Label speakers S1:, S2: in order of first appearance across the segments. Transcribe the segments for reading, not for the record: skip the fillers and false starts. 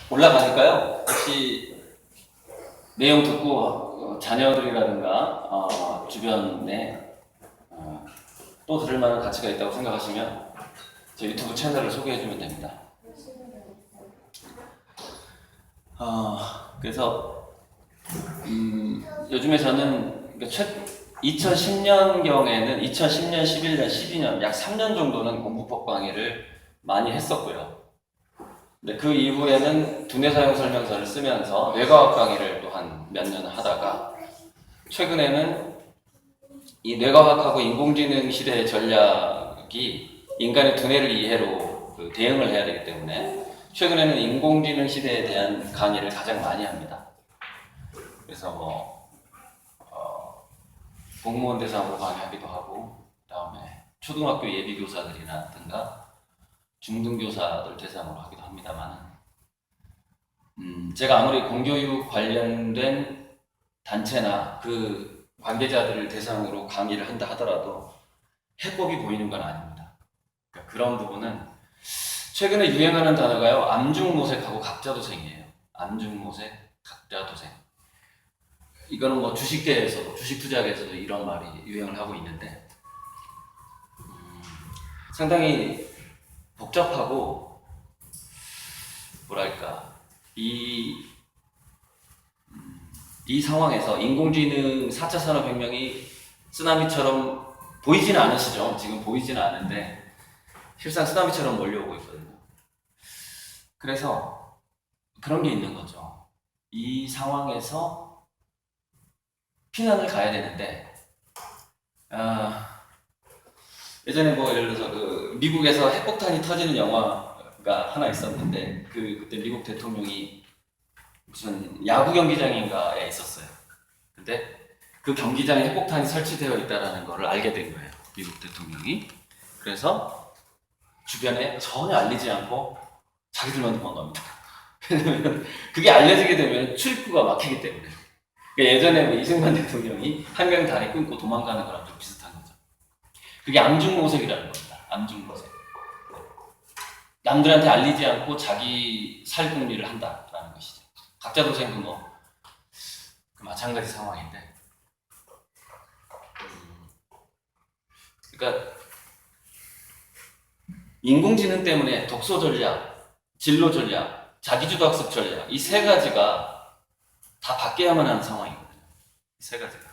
S1: 올라가니까요. 혹시 내용 듣고 자녀들이라든가 주변에 또 들을 만한 가치가 있다고 생각하시면 제 유튜브 채널을 소개해주면 됩니다. 그래서 요즘에 저는 2010년경에는 2010년, 11년, 12년 약 3년 정도는 공부법 강의를 많이 했었고요. 근데 그 이후에는 두뇌 사용 설명서를 쓰면서 뇌과학 강의를 또 한 몇 년 하다가 최근에는 이 뇌과학하고 인공지능 시대의 전략이 인간의 두뇌를 이해로 대응을 해야 되기 때문에 최근에는 인공지능 시대에 대한 강의를 가장 많이 합니다. 그래서 공무원 대상으로 강의하기도 하고, 그 다음에 초등학교 예비교사들이라든가 중등교사들 대상으로 하기도 합니다만, 제가 아무리 공교육 관련된 단체나 그 관계자들을 대상으로 강의를 한다 하더라도 해법이 보이는 건 아닙니다. 그러니까 그런 부분은 최근에 유행하는 단어가요, 암중모색하고 각자도생이에요. 암중모색, 각자도생. 이거는 뭐 주식계에서도, 주식투자계에서도 이런 말이 유행을 하고 있는데, 상당히 복잡하고, 뭐랄까, 이 상황에서 인공지능 4차 산업혁명이 쓰나미처럼 보이지는 않으시죠? 지금 보이지는 않은데, 실상 쓰나미처럼 몰려오고 있거든요. 그래서 그런 게 있는 거죠. 이 상황에서 피난을 가야 되는데, 예전에 뭐 예를 들어서 그 미국에서 핵폭탄이 터지는 영화가 하나 있었는데, 그때 미국 대통령이 무슨 야구 경기장인가에 있었어요. 근데 그 경기장에 핵폭탄이 설치되어 있다는 걸 알게 된 거예요, 미국 대통령이. 그래서 주변에 전혀 알리지 않고 자기들만 도망갑니다. 왜냐면 그게 알려지게 되면 출입구가 막히기 때문에. 그러니까 예전에 뭐 이승만 대통령이 한강 다리 끊고 도망가는 거랑 좀 비슷한 거죠. 그게 암중모색이라는 겁니다. 암중모색. 남들한테 알리지 않고 자기 살궁리를 한다라는 것이죠. 각자도생도 뭐 마찬가지 상황인데, 그러니까 인공지능 때문에 독서 전략, 진로 전략, 자기주도 학습 전략, 이 세 가지가 다 바뀌어야만 하는 상황이거든요. 이 세 가지가.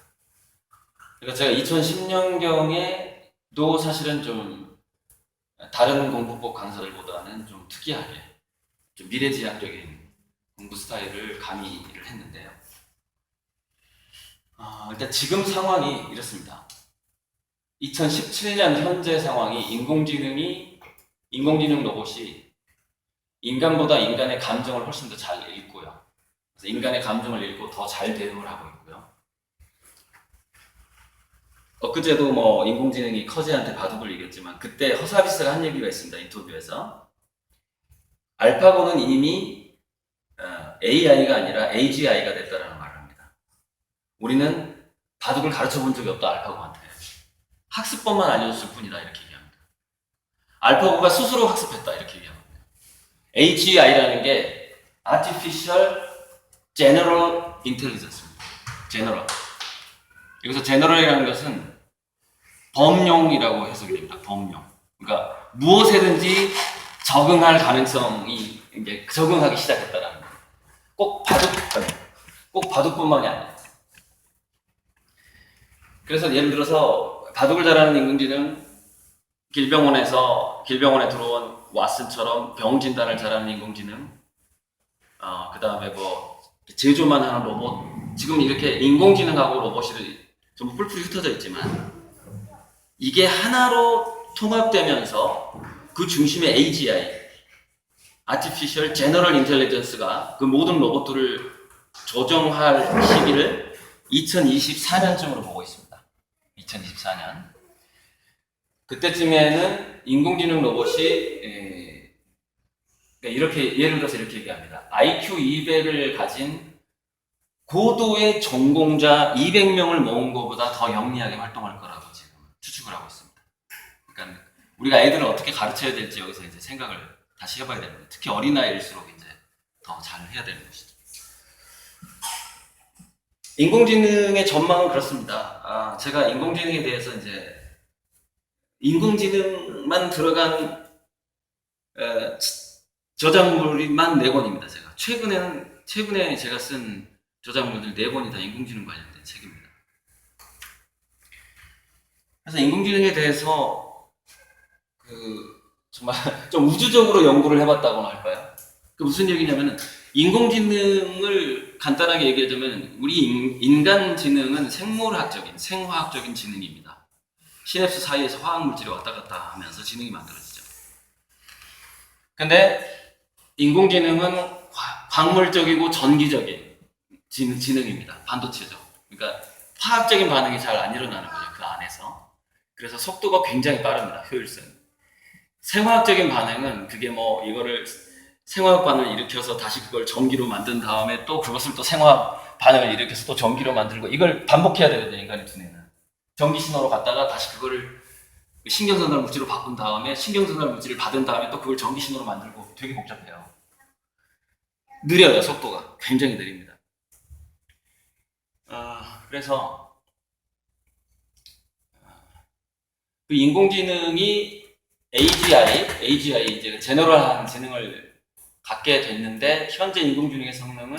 S1: 그러니까 제가 2010년경에도 사실은 좀 다른 공부법 강사들보다는 좀 특이하게 좀 미래지향적인 공부 스타일을 강의를 했는데요. 일단 지금 상황이 이렇습니다. 2017년 현재 상황이 인공지능 로봇이 인간보다 인간의 감정을 훨씬 더 잘 읽고요. 그래서 인간의 감정을 읽고 더 잘 대응을 하고 있고요. 엊그제도 뭐 인공지능이 커즈한테 바둑을 이겼지만, 그때 허사비스가 한 얘기가 있습니다. 인터뷰에서. 알파고는 이미 AI가 아니라 AGI가 됐다라는 말을 합니다. 우리는 바둑을 가르쳐 본 적이 없다, 알파고한테. 학습법만 알려줬을 뿐이다, 이렇게 얘기합니다. 알파고가 스스로 학습했다, 이렇게 얘기합니다. AGI라는 게 Artificial General Intelligence입니다. General. 여기서 General이라는 것은 범용이라고 해석이 됩니다. 범용. 그러니까 무엇에든지 적응할 가능성이 이제 적응하기 시작했다라는 거예요. 꼭 바둑뿐만이 아니에요. 그래서 예를 들어서 바둑을 잘하는 인공지능, 길병원에 들어온 왓슨처럼 병 진단을 잘하는 인공지능, 그 다음에 뭐 제조만 하는 로봇, 지금 이렇게 인공지능하고 로봇이 전부 뿔뿔이 흩어져 있지만, 이게 하나로 통합되면서 그 중심에 AGI, Artificial General Intelligence가 그 모든 로봇들을 조정할 시기를 2024년쯤으로 보고 있습니다. 2024년. 그때쯤에는 인공지능 로봇이 이렇게, 예를 들어서 이렇게 얘기합니다. IQ 200을 가진 고도의 전공자 200명을 모은 것보다 더 영리하게 활동할 거라고 지금 추측을 하고 있습니다. 그러니까 우리가 애들을 어떻게 가르쳐야 될지 여기서 이제 생각을 다시 해봐야 됩니다. 특히 어린아이일수록 이제 더 잘 해야 되는 것이죠. 인공지능의 전망은 그렇습니다. 제가 인공지능에 대해서 이제 인공지능만 들어간 저작물만 4권입니다. 제가 최근에 제가 쓴 저작물들 4권이 다 인공지능 관련된 책입니다. 그래서 인공지능에 대해서 정말 좀 우주적으로 연구를 해봤다고나 할까요? 그 무슨 얘기냐면은 인공지능을 간단하게 얘기하자면 우리 인간 지능은 생화학적인 지능입니다. 시냅스 사이에서 화학물질이 왔다 갔다 하면서 지능이 만들어지죠. 근데 인공지능은 광물적이고 전기적인 지능입니다. 반도체죠. 그러니까 화학적인 반응이 잘 안 일어나는 거죠. 그 안에서. 그래서 속도가 굉장히 빠릅니다. 효율성. 생화학적인 반응은 그게 뭐 이거를 생화학 반응을 일으켜서 다시 그걸 전기로 만든 다음에 또 그것을 또 생화학 반응을 일으켜서 또 전기로 만들고 이걸 반복해야 되거든요. 인간의 두뇌는. 전기 신호로 갔다가 다시 그거를 신경전달 물질로 바꾼 다음에 신경전달 물질을 받은 다음에 또 그걸 전기 신호로 만들고 되게 복잡해요. 느려요. 속도가. 굉장히 느립니다. 그래서 그 인공지능이 AGI 이제 제너럴한 지능을 갖게 됐는데 현재 인공지능의 성능은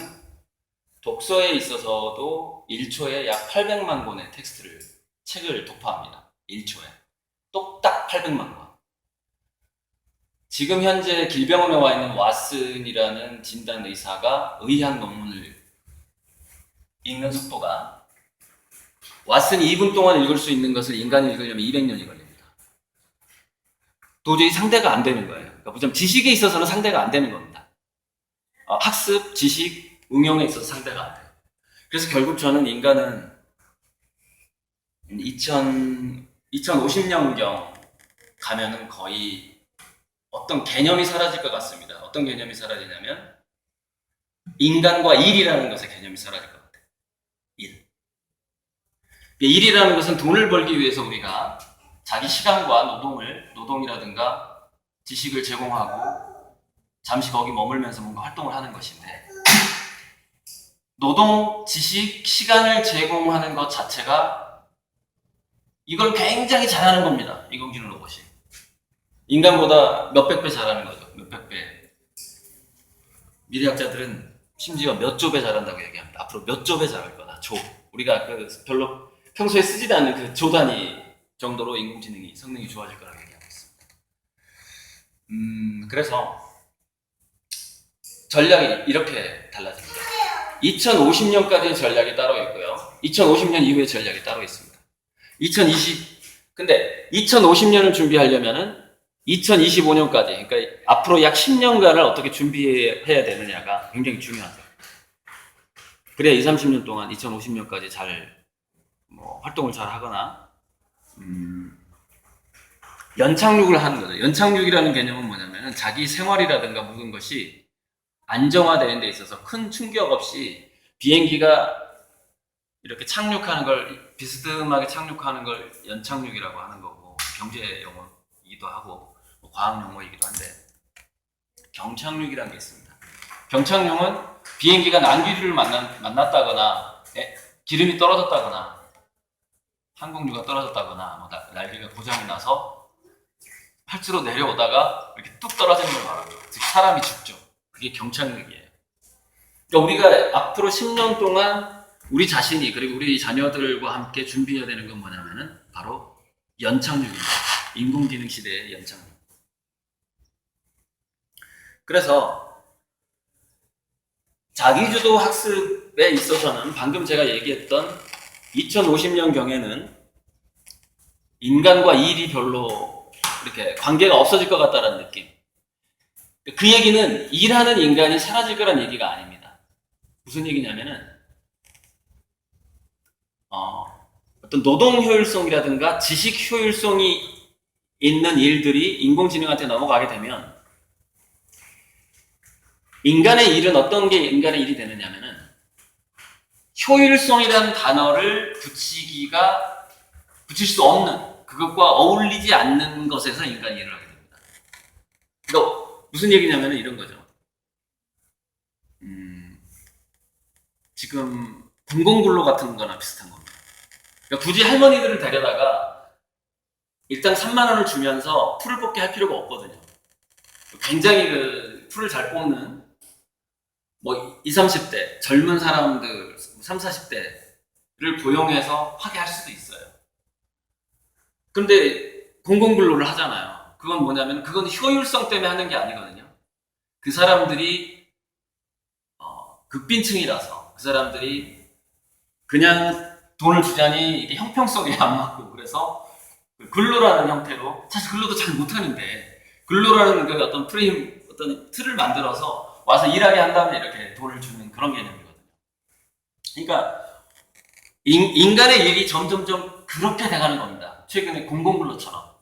S1: 독서에 있어서도 1초에 약 800만 권의 책을 독파합니다. 1초에. 똑딱 800만 권. 지금 현재 길병원에 와 있는 왓슨이라는 진단 의사가 의학 논문을 읽는 속도가 왓슨이 2분 동안 읽을 수 있는 것을 인간이 읽으려면 200년이 걸립니다. 도저히 상대가 안 되는 거예요. 그러니까 지식에 있어서는 상대가 안 되는 겁니다. 학습, 지식, 응용에 있어서 상대가 안 돼요. 그래서 결국 저는 인간은 2050년경 가면은 거의 어떤 개념이 사라질 것 같습니다. 어떤 개념이 사라지냐면 인간과 일이라는 것의 개념이 사라질 것 같아요. 일이라는 것은 돈을 벌기 위해서 우리가 자기 시간과 노동이라든가 지식을 제공하고 잠시 거기 머물면서 뭔가 활동을 하는 것인데 노동, 지식, 시간을 제공하는 것 자체가 이걸 굉장히 잘하는 겁니다. 인공지능 로봇이. 인간보다 몇백 배 잘하는 거죠. 몇백 배. 미래학자들은 심지어 몇 조 배 잘한다고 얘기합니다. 앞으로 몇 조 배 잘할 거다. 우리가 별로 평소에 쓰지도 않는 그 조 단위 정도로 인공지능이 성능이 좋아질 거라고 얘기하고 있습니다. 그래서 전략이 이렇게 달라집니다. 2050년까지의 전략이 따로 있고요. 2050년 이후의 전략이 따로 있습니다. 근데 2050년을 준비하려면은 2025년까지, 그러니까 앞으로 약 10년간을 어떻게 준비해야 되느냐가 굉장히 중요하죠. 그래야 20, 30년 동안 2050년까지 활동을 잘 하거나, 연착륙을 하는 거죠. 연착륙이라는 개념은 뭐냐면은 자기 생활이라든가 모든 것이 안정화되는 데 있어서 큰 충격 없이 비행기가 이렇게 착륙하는 걸, 비스듬하게 착륙하는 걸 연착륙이라고 하는 거고, 경제 용어이기도 하고, 과학 용어이기도 한데, 경착륙이라는 게 있습니다. 경착륙은 비행기가 난기류를 만났다거나, 기름이 떨어졌다거나, 항공유가 떨어졌다거나, 날개가 고장이 나서 팔찌로 내려오다가 이렇게 뚝 떨어지는 걸 말합니다. 즉, 사람이 죽죠. 그게 경착륙이에요. 그러니까 우리가 앞으로 10년 동안 우리 자신이 그리고 우리 자녀들과 함께 준비해야 되는 건 뭐냐면은 바로 연착륙입니다. 인공지능 시대의 연착륙. 그래서 자기주도 학습에 있어서는 방금 제가 얘기했던 2050년경에는 인간과 일이 별로 이렇게 관계가 없어질 것 같다는 느낌. 그 얘기는 일하는 인간이 사라질 거란 얘기가 아닙니다. 무슨 얘기냐면은 어떤 노동 효율성이라든가 지식 효율성이 있는 일들이 인공지능한테 넘어가게 되면 인간의 일은 어떤 게 인간의 일이 되느냐면은 효율성이라는 단어를 붙일 수 없는 그것과 어울리지 않는 것에서 인간이 일을 하게 됩니다. 그러니까 무슨 얘기냐면은 이런 거죠. 지금 공공근로 같은 거나 비슷한 겁니다. 그러니까 굳이 할머니들을 데려다가 일단 3만 원을 주면서 풀을 뽑게 할 필요가 없거든요. 굉장히 그 풀을 잘 뽑는 뭐 20, 30대 젊은 사람들 3, 40대를 고용해서 하게 할 수도 있어요. 그런데 공공근로를 하잖아요. 그건 뭐냐면 그건 효율성 때문에 하는 게 아니거든요. 그 사람들이 극빈층이라서 그 사람들이 그냥 돈을 주자니 이게 형평성에 안 맞고 그래서 근로라는 형태로 사실 근로도 잘 못하는데 근로라는 그 어떤 프레임 어떤 틀을 만들어서 와서 일하게 한 다음에 이렇게 돈을 주는 그런 개념이거든요. 그러니까 인간의 일이 점점점 그렇게 돼가는 겁니다. 최근에 공공근로처럼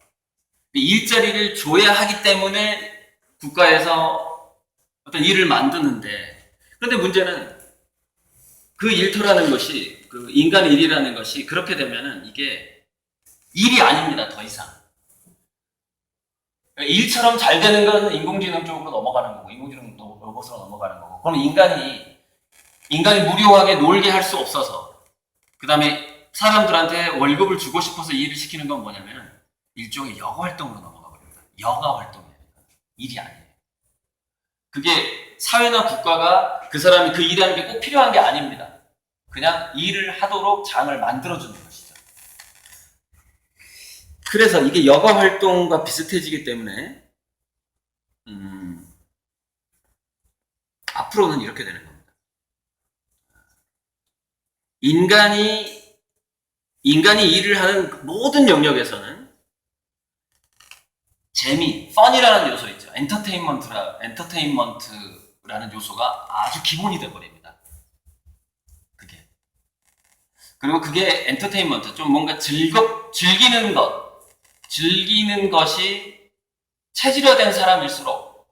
S1: 일자리를 줘야 하기 때문에 국가에서 어떤 일을 만드는데 그런데 문제는 그 일터라는 것이 그 인간의 일이라는 것이 그렇게 되면은 이게 일이 아닙니다. 더 이상 일처럼 잘 되는 건 인공지능 쪽으로 넘어가는 거고 인공지능 로봇으로 넘어가는 거고 그럼 인간이 무료하게 놀게 할 수 없어서 그 다음에 사람들한테 월급을 주고 싶어서 일을 시키는 건 뭐냐면 일종의 여가 활동으로 넘어가 버립니다. 여가 활동이에요. 일이 아니에요. 그게 사회나 국가가 그 사람이 그 일하는 게 꼭 필요한 게 아닙니다. 그냥 일을 하도록 장을 만들어주는 것이죠. 그래서 이게 여가 활동과 비슷해지기 때문에 앞으로는 이렇게 되는 겁니다. 인간이 일을 하는 모든 영역에서는 재미, 펀이라는 요소 있죠. 엔터테인먼트라는 요소가 아주 기본이 돼버립니다. 그리고 그게 엔터테인먼트, 좀 뭔가 즐기는 것이 체질화된 사람일수록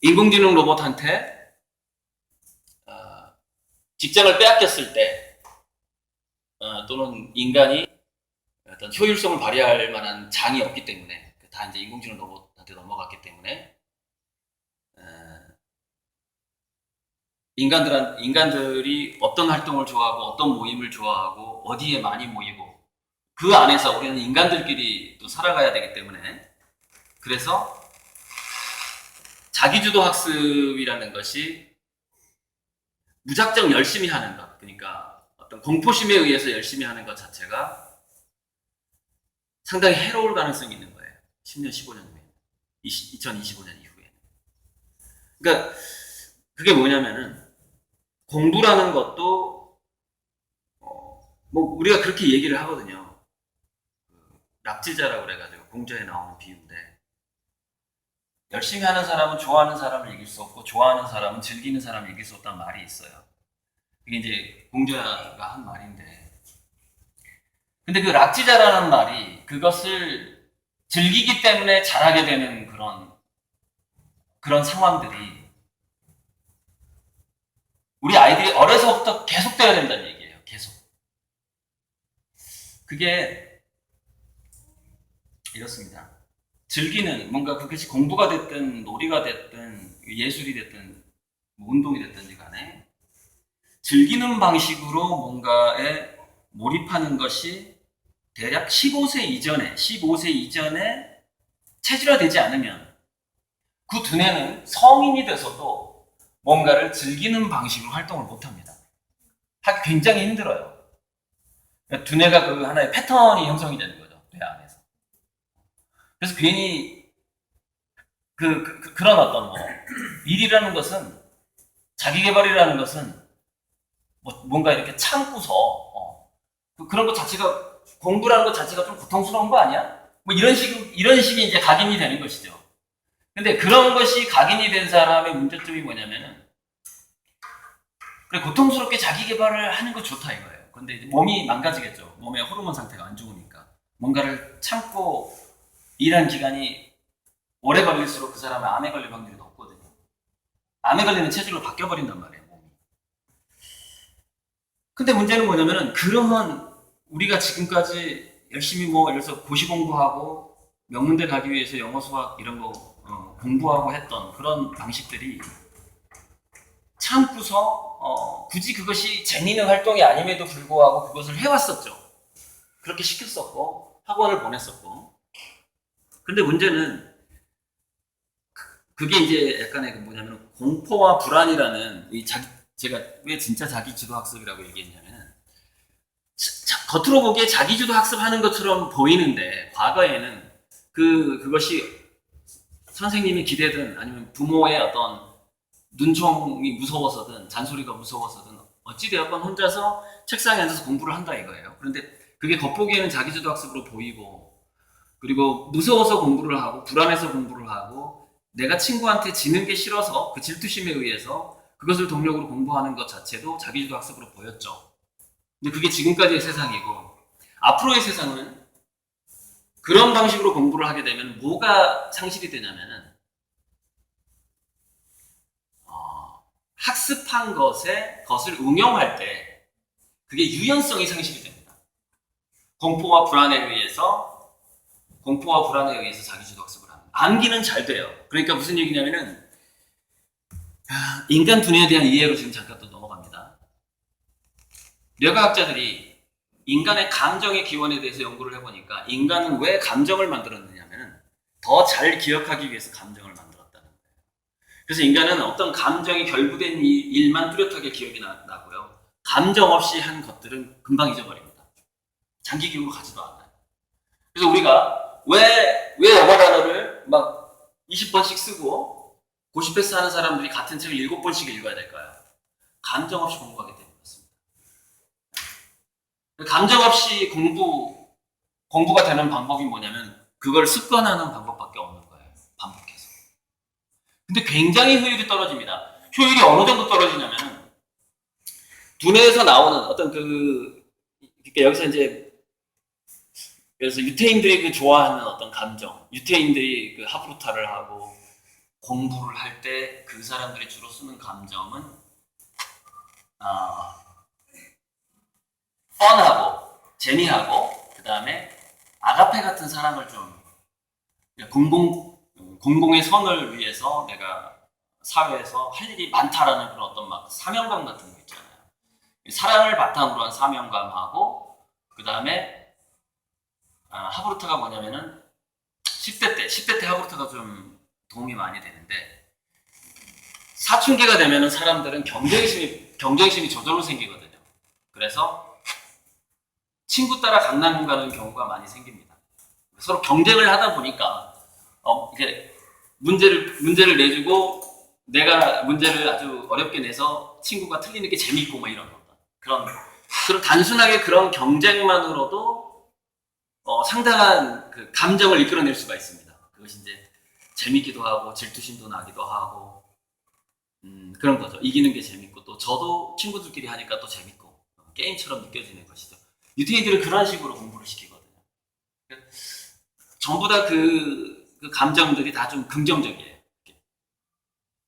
S1: 인공지능 로봇한테 직장을 빼앗겼을 때 또는 인간이 어떤 효율성을 발휘할 만한 장이 없기 때문에 다 이제 인공지능 로봇한테 넘어갔기 때문에 인간들이 어떤 활동을 좋아하고 어떤 모임을 좋아하고 어디에 많이 모이고 그 안에서 우리는 인간들끼리 또 살아가야 되기 때문에 그래서 자기주도 학습이라는 것이 무작정 열심히 하는 것, 그러니까 어떤 공포심에 의해서 열심히 하는 것 자체가 상당히 해로울 가능성이 있는 거예요. 10년, 15년 후에. 2025년 이후에. 그러니까 그게 뭐냐면은 공부라는 것도 뭐 우리가 그렇게 얘기를 하거든요. 납치자라고 그래가지고 공자에 나오는 비유인데 열심히 하는 사람은 좋아하는 사람을 이길 수 없고 좋아하는 사람은 즐기는 사람을 이길 수 없다는 말이 있어요. 그게 이제 공자가 한 말인데 근데 그 락지자라는 말이 그것을 즐기기 때문에 잘하게 되는 그런 상황들이 우리 아이들이 어려서부터 계속돼야 된다는 얘기예요. 계속. 그게 이렇습니다. 즐기는 뭔가 그것이 공부가 됐든 놀이가 됐든 예술이 됐든 운동이 됐든지 간에 즐기는 방식으로 뭔가에 몰입하는 것이 대략 15세 이전에 체질화되지 않으면 그 두뇌는 성인이 돼서도 뭔가를 즐기는 방식으로 활동을 못합니다. 하기 굉장히 힘들어요. 두뇌가 그 하나의 패턴이 형성이 되는 거죠. 뇌 안에서. 그래서 괜히 그런 어떤 일이라는 것은 자기개발이라는 것은 뭔가 이렇게 참고서 그런 것 자체가 공부라는 것 자체가 좀 고통스러운 거 아니야? 뭐 이런 식이 이제 각인이 되는 것이죠. 근데 그런 것이 각인이 된 사람의 문제점이 뭐냐면은 그래 고통스럽게 자기 개발을 하는 거 좋다 이거예요. 근데 이제 몸이 망가지겠죠. 몸의 호르몬 상태가 안 좋으니까 뭔가를 참고 일한 기간이 오래 걸릴수록 그 사람은 암에 걸릴 확률이 높거든요. 암에 걸리는 체질로 바뀌어 버린단 말이에요, 몸이. 근데 문제는 뭐냐면은 그러한 우리가 지금까지 열심히 뭐 예를 들어서 고시 공부하고 명문대 가기 위해서 영어 수학 이런 거 공부하고 했던 그런 방식들이 참고서 굳이 그것이 재미있는 활동이 아님에도 불구하고 그것을 해왔었죠. 그렇게 시켰었고 학원을 보냈었고. 근데 문제는 그게 이제 약간의 뭐냐면 공포와 불안이라는 제가 왜 진짜 자기주도 학습이라고 얘기했냐면 겉으로 보기에 자기주도 학습하는 것처럼 보이는데 과거에는 그것이 선생님이 기대든 아니면 부모의 어떤 눈총이 무서워서든 잔소리가 무서워서든 어찌되었건 혼자서 책상에 앉아서 공부를 한다 이거예요. 그런데 그게 겉보기에는 자기주도 학습으로 보이고 그리고 무서워서 공부를 하고 불안해서 공부를 하고 내가 친구한테 지는 게 싫어서 그 질투심에 의해서 그것을 동력으로 공부하는 것 자체도 자기주도 학습으로 보였죠. 근데 그게 지금까지의 세상이고 앞으로의 세상은 그런 방식으로 공부를 하게 되면 뭐가 상실이 되냐면은 학습한 것을 응용할 때 그게 유연성이 상실이 됩니다. 공포와 불안에 의해서 자기주도 학습을 합니다. 암기는 잘 돼요. 그러니까 무슨 얘기냐면은 인간 두뇌에 대한 이해로 지금 잠깐 또 넘어갑니다. 뇌과학자들이 인간의 감정의 기원에 대해서 연구를 해보니까 인간은 왜 감정을 만들었느냐면 더 잘 기억하기 위해서 감정을 만들었다는 거예요. 그래서 인간은 어떤 감정이 결부된 일만 뚜렷하게 기억이 나고요. 감정 없이 한 것들은 금방 잊어버립니다. 장기 기억으로 가지도 않아요. 그래서 우리가 왜 영어 단어를 막 20번씩 쓰고 고시 패스하는 사람들이 같은 책을 7번씩 읽어야 될까요? 감정 없이 공부하기 때문에 그렇습니다. 감정 없이 공부가 되는 방법이 뭐냐면 그걸 습관하는 방법밖에 없는 거예요. 반복해서. 근데 굉장히 효율이 떨어집니다. 효율이 어느 정도 떨어지냐면 두뇌에서 나오는 어떤 그러니까 여기서 이제 그래서 유태인들이 그 좋아하는 어떤 감정, 유태인들이 그 하프루타를 하고 공부를 할 때 그 사람들이 주로 쓰는 감정은 펀하고 재미하고 그 다음에 아가페 같은 사랑을 좀 공공의 선을 위해서 내가 사회에서 할 일이 많다라는 그런 어떤 막 사명감 같은 거 있잖아요. 사랑을 바탕으로 한 사명감하고 그 다음에 하브루타가 뭐냐면은 10대 때 하브루타가 좀 도움이 많이 되는데 사춘기가 되면은 사람들은 경쟁심이 저절로 생기거든요. 그래서 친구 따라 강남 가는 경우가 많이 생깁니다. 서로 경쟁을 하다 보니까 이렇게 문제를 내주고 내가 문제를 아주 어렵게 내서 친구가 틀리는 게 재밌고 뭐 이런 그런 단순하게 그런 경쟁만으로도 상당한 그 감정을 이끌어낼 수가 있습니다. 그것이 이제 재밌기도 하고 질투심도 나기도 하고 그런 거죠. 이기는 게 재밌고 또 저도 친구들끼리 하니까 또 재밌고 게임처럼 느껴지는 것이죠. 유태인들은 그런 식으로 공부를 시키거든요. 전부 다 그 감정들이 다 좀 긍정적이에요.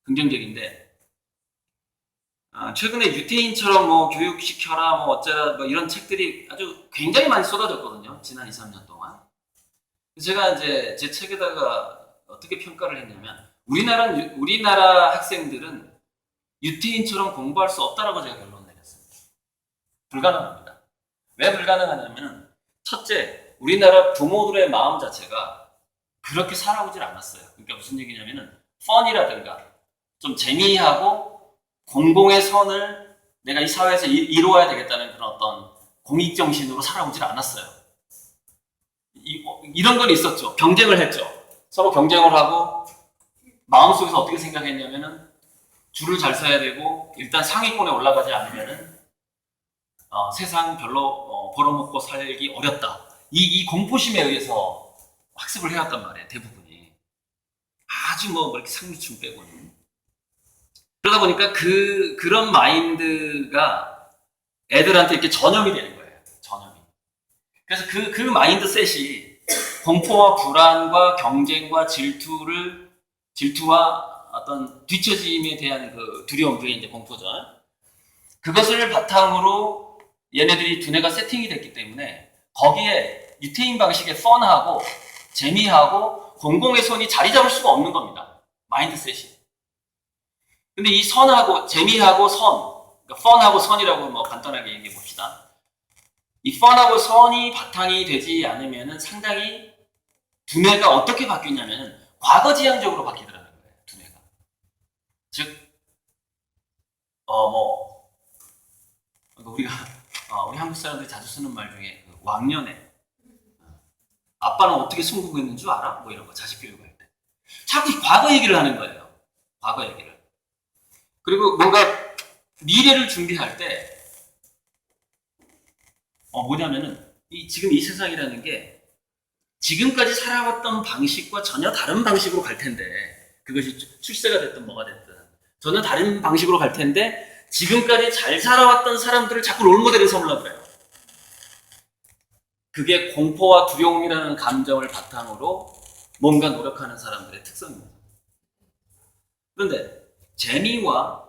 S1: 긍정적인데 최근에 유태인처럼 뭐 교육시켜라 뭐 어쩌라 뭐 이런 책들이 아주 굉장히 많이 쏟아졌거든요. 지난 2, 3년 동안. 제가 이제 제 책에다가 어떻게 평가를 했냐면 우리나라 학생들은 유태인처럼 공부할 수 없다라고 제가 결론을 내렸습니다. 불가능합니다. 왜 불가능하냐면 첫째, 우리나라 부모들의 마음 자체가 그렇게 살아오질 않았어요. 그러니까 무슨 얘기냐면은 펀이라든가 좀 재미하고 공공의 선을 내가 이 사회에서 이루어야 되겠다는 그런 어떤 공익정신으로 살아오질 않았어요. 이런 건 있었죠. 경쟁을 했죠. 서로 경쟁을 하고 마음속에서 어떻게 생각했냐면은 줄을 잘 서야 되고 일단 상위권에 올라가지 않으면은 세상 별로 벌어먹고 살기 어렵다. 이 공포심에 의해서 학습을 해왔단 말이에요. 대부분이. 아주 뭐 이렇게 상류층 빼고는. 그러다 보니까 그런 마인드가 애들한테 이렇게 전염이 되는 거예요. 전염이. 그래서 그 마인드셋이 공포와 불안과 경쟁과 질투와 어떤 뒤처짐에 대한 그 두려움, 그게 이제 공포죠. 그것을 바탕으로 얘네들이 두뇌가 세팅이 됐기 때문에 거기에 유태인 방식의 펀하고 재미하고 공공의 손이 자리 잡을 수가 없는 겁니다. 마인드셋이. 근데 이 선하고 재미하고 선, 그러니까 펀하고 선이라고 뭐 간단하게 얘기해 봅시다. 이 펀하고 선이 바탕이 되지 않으면은 상당히 두뇌가 어떻게 바뀌냐면은 과거지향적으로 바뀌더라는 거예요. 두뇌가. 즉, 우리가 우리 한국 사람들이 자주 쓰는 말 중에 그 왕년에 아빠는 어떻게 승부했는 줄 알아? 뭐 이런 거 자식 교육할 때 자꾸 과거 얘기를 하는 거예요. 과거 얘기를. 그리고 뭔가 미래를 준비할 때 뭐냐면은 지금 이 세상이라는 게 지금까지 살아왔던 방식과 전혀 다른 방식으로 갈 텐데 그것이 출세가 됐든 뭐가 됐든 전혀 다른 방식으로 갈 텐데 지금까지 잘 살아왔던 사람들을 자꾸 롤모델을 삼으려고 그래요. 그게 공포와 두려움이라는 감정을 바탕으로 뭔가 노력하는 사람들의 특성입니다. 그런데 재미와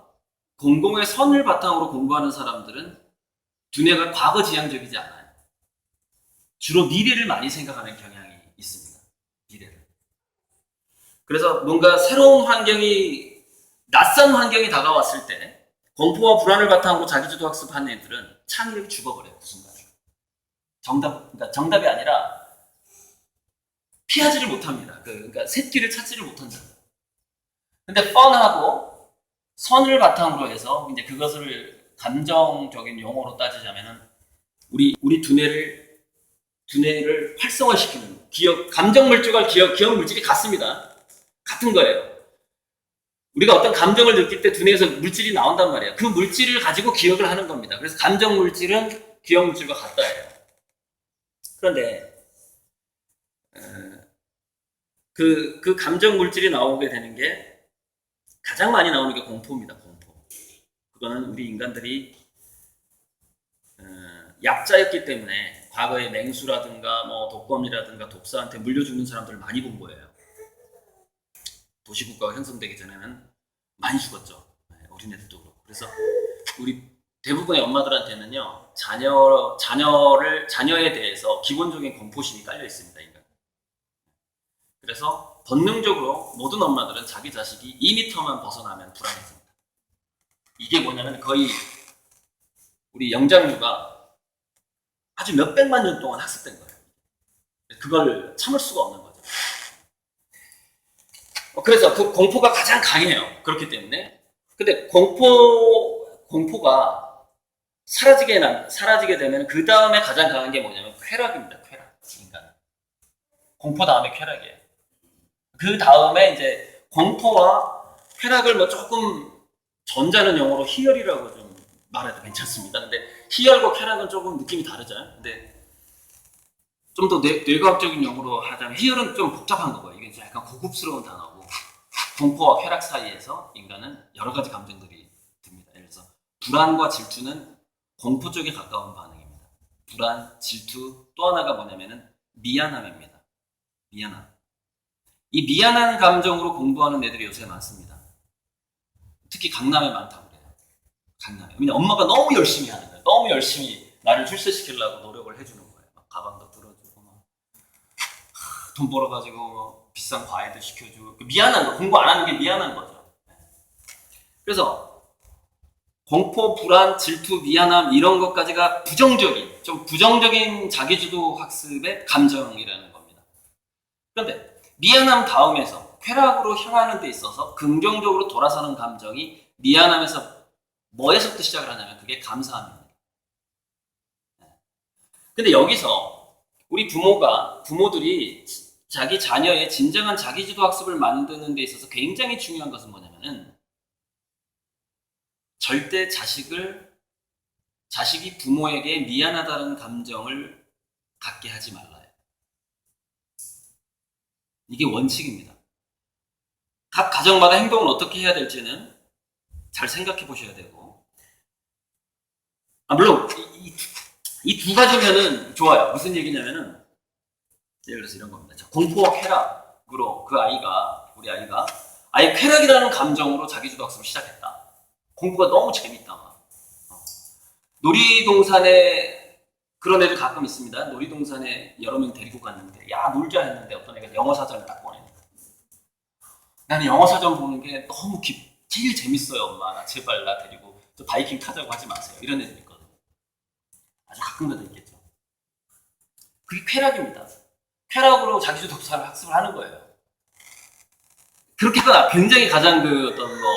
S1: 공공의 선을 바탕으로 공부하는 사람들은 두뇌가 과거지향적이지 않아요. 주로 미래를 많이 생각하는 경향이 있습니다. 미래를. 그래서 뭔가 새로운 환경이 낯선 환경이 다가왔을 때 공포와 불안을 바탕으로 자기주도 학습하는 애들은 창의력이 죽어버려요. 그 순간. 그러니까 정답이 아니라 피하지를 못합니다. 그러니까 새끼를 찾지를 못한다. 근데 펀하고 선을 바탕으로 해서 이제 그것을 감정적인 용어로 따지자면은 우리 두뇌를 활성화시키는 감정 물질과 기억 물질이 같습니다. 같은 거예요. 우리가 어떤 감정을 느낄 때 두뇌에서 물질이 나온단 말이에요. 그 물질을 가지고 기억을 하는 겁니다. 그래서 감정 물질은 기억 물질과 같다예요. 그런데 그 감정 물질이 나오게 되는 게 가장 많이 나오는 게 공포입니다. 공포. 그거는 우리 인간들이 약자였기 때문에 과거에 맹수라든가 뭐 독검이라든가 독사한테 물려 죽는 사람들을 많이 본 거예요. 도시국가가 형성되기 전에는 많이 죽었죠. 어린애들도 그렇고. 그래서 우리 대부분의 엄마들한테는요, 자녀에 대해서 기본적인 공포심이 깔려 있습니다, 인간. 그래서 본능적으로 모든 엄마들은 자기 자식이 2m만 벗어나면 불안해집니다. 이게 뭐냐면 거의 우리 영장류가 아주 몇백만 년 동안 학습된 거예요. 그걸 참을 수가 없는 거죠. 그래서 그 공포가 가장 강해요. 그렇기 때문에. 근데 공포가 사라지게 되면 그 다음에 가장 강한 게 뭐냐면 쾌락입니다. 쾌락. 인간. 공포 다음에 쾌락이에요. 그 다음에 이제 공포와 쾌락을 뭐 조금 전자는 영어로 희열이라고 좀 말해도 괜찮습니다. 근데 희열과 쾌락은 조금 느낌이 다르죠. 근데 좀 더 뇌과학적인 용어로 하자면 희열은 좀 복잡한 거고요. 이게 약간 고급스러운 단어고 공포와 쾌락 사이에서 인간은 여러 가지 감정들이 듭니다. 예를 들어서 불안과 질투는 공포 쪽에 가까운 반응입니다. 불안, 질투, 또 하나가 뭐냐면은 미안함입니다. 미안함. 이 미안한 감정으로 공부하는 애들이 요새 많습니다. 특히 강남에 많다고 그래요. 강남에. 왜냐면 엄마가 너무 열심히 하는 거예요. 너무 열심히 나를 출세시키려고 노력을 해주는 거예요. 막 가방도 들어주고 막 돈 벌어가지고 뭐 비싼 과외도 시켜주고 미안한 거. 공부 안 하는 게 미안한 거죠. 그래서 공포, 불안, 질투, 미안함 이런 것까지가 좀 부정적인 자기주도 학습의 감정이라는 겁니다. 그런데 미안함 다음에서 쾌락으로 향하는 데 있어서 긍정적으로 돌아서는 감정이 미안함에서 뭐에서부터 시작을 하냐면 그게 감사함입니다. 근데 여기서 우리 부모들이 자기 자녀의 진정한 자기주도 학습을 만드는 데 있어서 굉장히 중요한 것은 뭐냐면은 절대 자식이 부모에게 미안하다는 감정을 갖게 하지 말라요. 이게 원칙입니다. 각 가정마다 행동을 어떻게 해야 될지는 잘 생각해 보셔야 되고, 물론 이 두 가지면은 좋아요. 무슨 얘기냐면은 예를 들어서 이런 겁니다. 공포와 쾌락으로 우리 아이가 아예 쾌락이라는 감정으로 자기주도 학습을 시작했다. 공부가 너무 재밌다. 놀이동산에 그런 애들 가끔 있습니다. 놀이동산에 여러 명 데리고 갔는데 야 놀자 했는데 어떤 애가 영어 사전을 딱 보내니까 나는 영어 사전 보는 게 너무 제일 재밌어요. 엄마 나 제발 나 데리고 저 바이킹 타자고 하지 마세요. 이런 애들 있거든요. 아주 가끔가다 있겠죠. 그게 쾌락입니다. 쾌락으로 자기주도 독서를 학습을 하는 거예요. 그렇게 하거나 굉장히 가장 그 어떤 뭐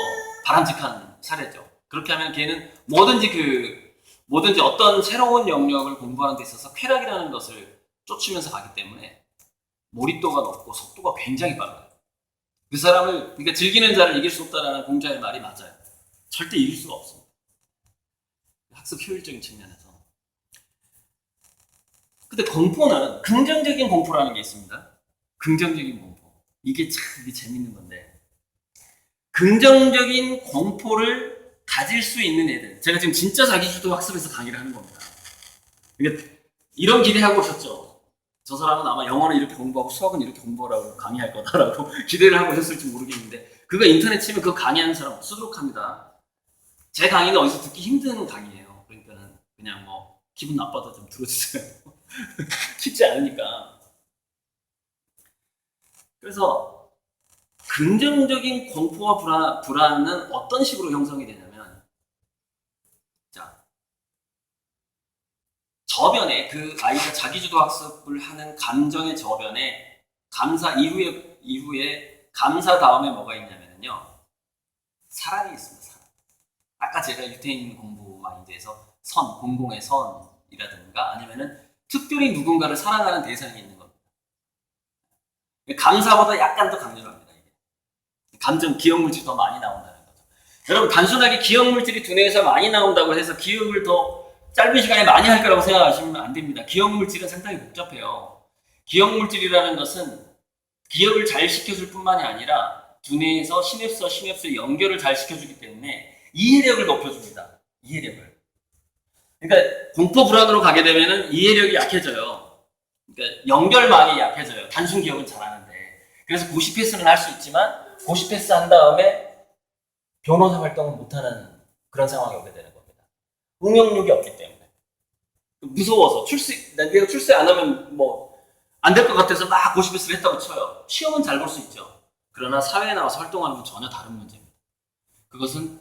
S1: 바람직한 사례죠. 그렇게 하면 걔는 뭐든지 어떤 새로운 영역을 공부하는 데 있어서 쾌락이라는 것을 쫓으면서 가기 때문에 몰입도가 높고 속도가 굉장히 빨라요. 그 사람을, 그러니까 즐기는 자를 이길 수 없다라는 공자의 말이 맞아요. 절대 이길 수가 없습니다. 학습 효율적인 측면에서. 근데 공포는 긍정적인 공포라는 게 있습니다. 긍정적인 공포. 이게 재밌는 건데, 긍정적인 공포를 가질 수 있는 애들. 제가 지금 진짜 자기주도 학습에서 강의를 하는 겁니다. 그러니까 이런 기대하고 오셨죠? 저 사람은 아마 영어는 이렇게 공부하고 수학은 이렇게 공부하라고 강의할 거다라고 기대를 하고 오셨을지 모르겠는데, 그거 인터넷 치면 그거 강의하는 사람 수두룩합니다. 제 강의는 어디서 듣기 힘든 강의예요. 그러니까 그냥 뭐 기분 나빠도 좀 들어주세요. 쉽지 않으니까. 그래서 긍정적인 공포와 불안은 어떤 식으로 형성이 되냐면, 자, 저변에 그 아이가 자기주도 학습을 하는 감정의 저변에 감사 이후에 감사 다음에 뭐가 있냐면요, 사랑이 있습니다. 사랑. 아까 제가 유태인 공부 마인드에서 공공의 선이라든가 아니면은 특별히 누군가를 사랑하는 대상이 있는 겁니다. 감사보다 약간 더 강조를 합니다. 이게. 감정, 기억물질이 더 많이 나온다는 거죠. 여러분, 단순하게 기억물질이 두뇌에서 많이 나온다고 해서 기억을 더 짧은 시간에 많이 할 거라고 생각하시면 안 됩니다. 기억물질은 상당히 복잡해요. 기억물질이라는 것은 기억을 잘 시켜줄 뿐만이 아니라 두뇌에서 시냅스의 연결을 잘 시켜주기 때문에 이해력을 높여줍니다. 이해력을. 그러니까 공포 불안으로 가게 되면은 이해력이 약해져요. 그러니까 연결망이 약해져요. 단순 기억은 잘하는데. 그래서 고시 패스는 할 수 있지만 고시 패스 한 다음에 변호사 활동을 못하는 그런 상황이 오게 되는 겁니다. 응용력이 없기 때문에. 무서워서 내가 출세 안 하면 뭐 안 될 것 같아서 막 고시 패스를 했다고 쳐요. 시험은 잘 볼 수 있죠. 그러나 사회에 나와서 활동하는 건 전혀 다른 문제입니다. 그것은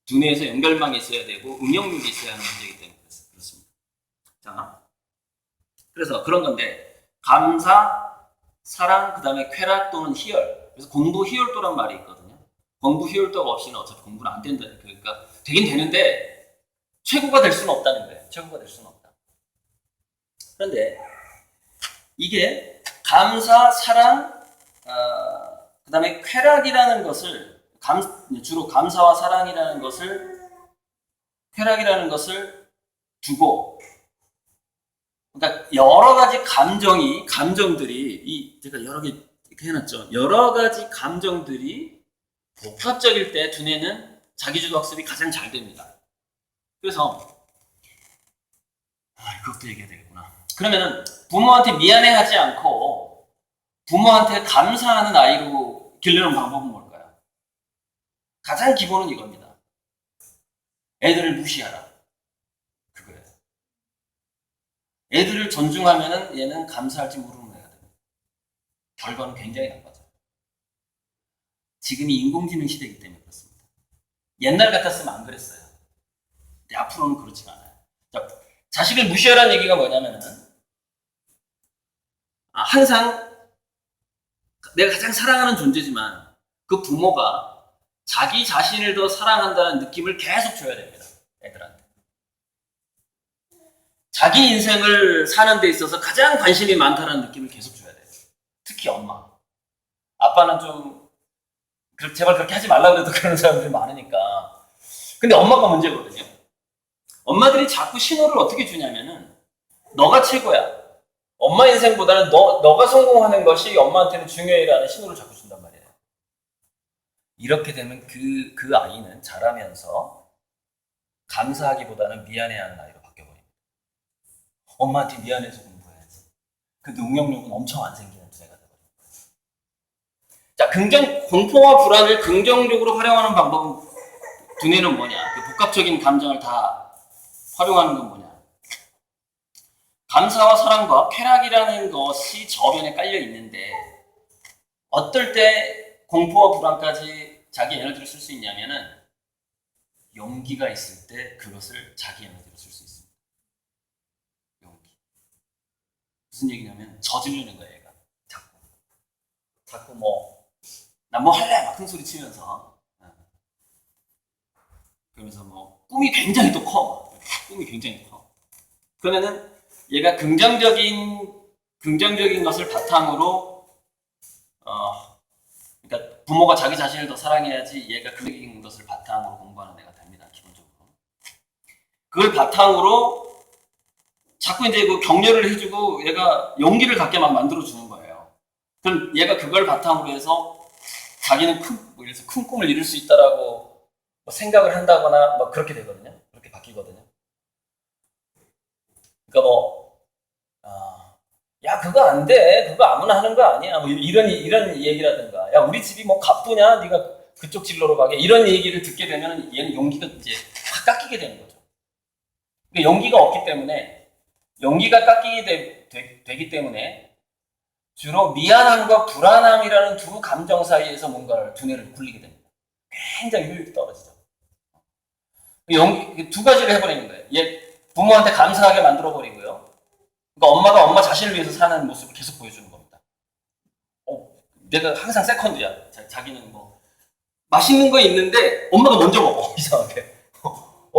S1: 두뇌에서 연결망이 있어야 되고 응용력이 있어야 하는 문제이기 때문에 그렇습니다. 자, 그래서 그런 건데, 감사, 사랑, 그 다음에 쾌락 또는 희열. 그래서 공부 희열도란 말이 있거든요. 공부 희열도가 없이는 어차피 공부는 안 된다. 그러니까 되긴 되는데 최고가 될 수는 없다는 거예요. 최고가 될 수는 없다. 그런데 이게 감사, 사랑, 그 다음에 쾌락이라는 것을 주로 감사와 사랑이라는 것을, 쾌락이라는 것을 두고, 그러니까 여러 가지 감정들이 제가 여러 개 이렇게 해놨죠. 여러 가지 감정들이 복합적일 때 두뇌는 자기주도 학습이 가장 잘 됩니다. 그래서 그것도 얘기해야 되겠구나. 그러면은 부모한테 미안해하지 않고 부모한테 감사하는 아이로 기르는 방법은 뭘까요? 가장 기본은 이겁니다. 애들을 무시하라. 그거예요. 애들을 존중하면은 얘는 감사할지 모르는 애가 됩니다. 결과는 굉장히 나빠져요. 지금이 인공지능 시대이기 때문에 그렇습니다. 옛날 같았으면 안 그랬어요. 근데 앞으로는 그렇지가 않아요. 자, 자식을 무시하라는 얘기가 뭐냐면은, 항상 내가 가장 사랑하는 존재지만 그 부모가 자기 자신을 더 사랑한다는 느낌을 계속 줘야 됩니다. 애들한테. 자기 인생을 사는 데 있어서 가장 관심이 많다는 느낌을 계속 줘야 돼요. 특히 엄마. 아빠는 좀 제발 그렇게 하지 말라고 해도 그런 사람들이 많으니까. 근데 엄마가 문제거든요. 엄마들이 자꾸 신호를 어떻게 주냐면은, 너가 최고야. 엄마 인생보다는 너가 성공하는 것이 엄마한테는 중요해라는 신호를 자꾸 준단 말이에요. 이렇게 되면 그 아이는 자라면서 감사하기보다는 미안해하는 아이로 바뀌어버립니다. 엄마한테 미안해서 공부해야지. 근데 응용력은 엄청 안 생기는 두뇌가 되거든요. 자, 공포와 불안을 긍정적으로 활용하는 방법은, 두뇌는 뭐냐? 그 복합적인 감정을 다 활용하는 건 뭐냐? 감사와 사랑과 쾌락이라는 것이 저변에 깔려 있는데, 어떨 때 공포와 불안까지 자기 에너지를 쓸 수 있냐면은 용기가 있을 때 그것을 자기 에너지로 쓸 수 있습니다. 용기. 무슨 얘기냐면 저지르는 거예요, 얘가. 자꾸 나 뭐 할래? 막 큰 소리 치면서. 그러면서 꿈이 굉장히 또 커. 꿈이 굉장히 커. 그러면은 얘가 긍정적인 것을 바탕으로, 그러니까 부모가 자기 자신을 더 사랑해야지 얘가 긍정적인 것을 바탕으로 공부하는 애가 됩니다, 기본적으로. 그걸 바탕으로 자꾸 이제 그 격려를 해주고 얘가 용기를 갖게 막 만들어주는 거예요. 그럼 얘가 그걸 바탕으로 해서 자기는 큰 꿈을 이룰 수 있다라고 생각을 한다거나 그렇게 되거든요. 그렇게 바뀌거든요. 그러니까 야, 그거 안 돼. 그거 아무나 하는 거 아니야. 이런 얘기라든가. 야, 우리 집이 가쁘냐? 네가 그쪽 진로로 가게. 이런 얘기를 듣게 되면 얘는 용기가 이제 확 깎이게 되는 거죠. 그러니까 용기가 없기 때문에, 용기가 깎이게 되기 때문에 주로 미안함과 불안함이라는 두 감정 사이에서 뭔가를 두뇌를 굴리게 됩니다. 굉장히 효율이 떨어지죠. 두 가지를 해버리는 거예요. 얘 부모한테 감사하게 만들어버리고요. 그러니까 엄마가 엄마 자신을 위해서 사는 모습을 계속 보여주는 겁니다. 내가 항상 세컨드야. 자기는 맛있는 거 있는데 엄마가 먼저 먹어. 이상하게.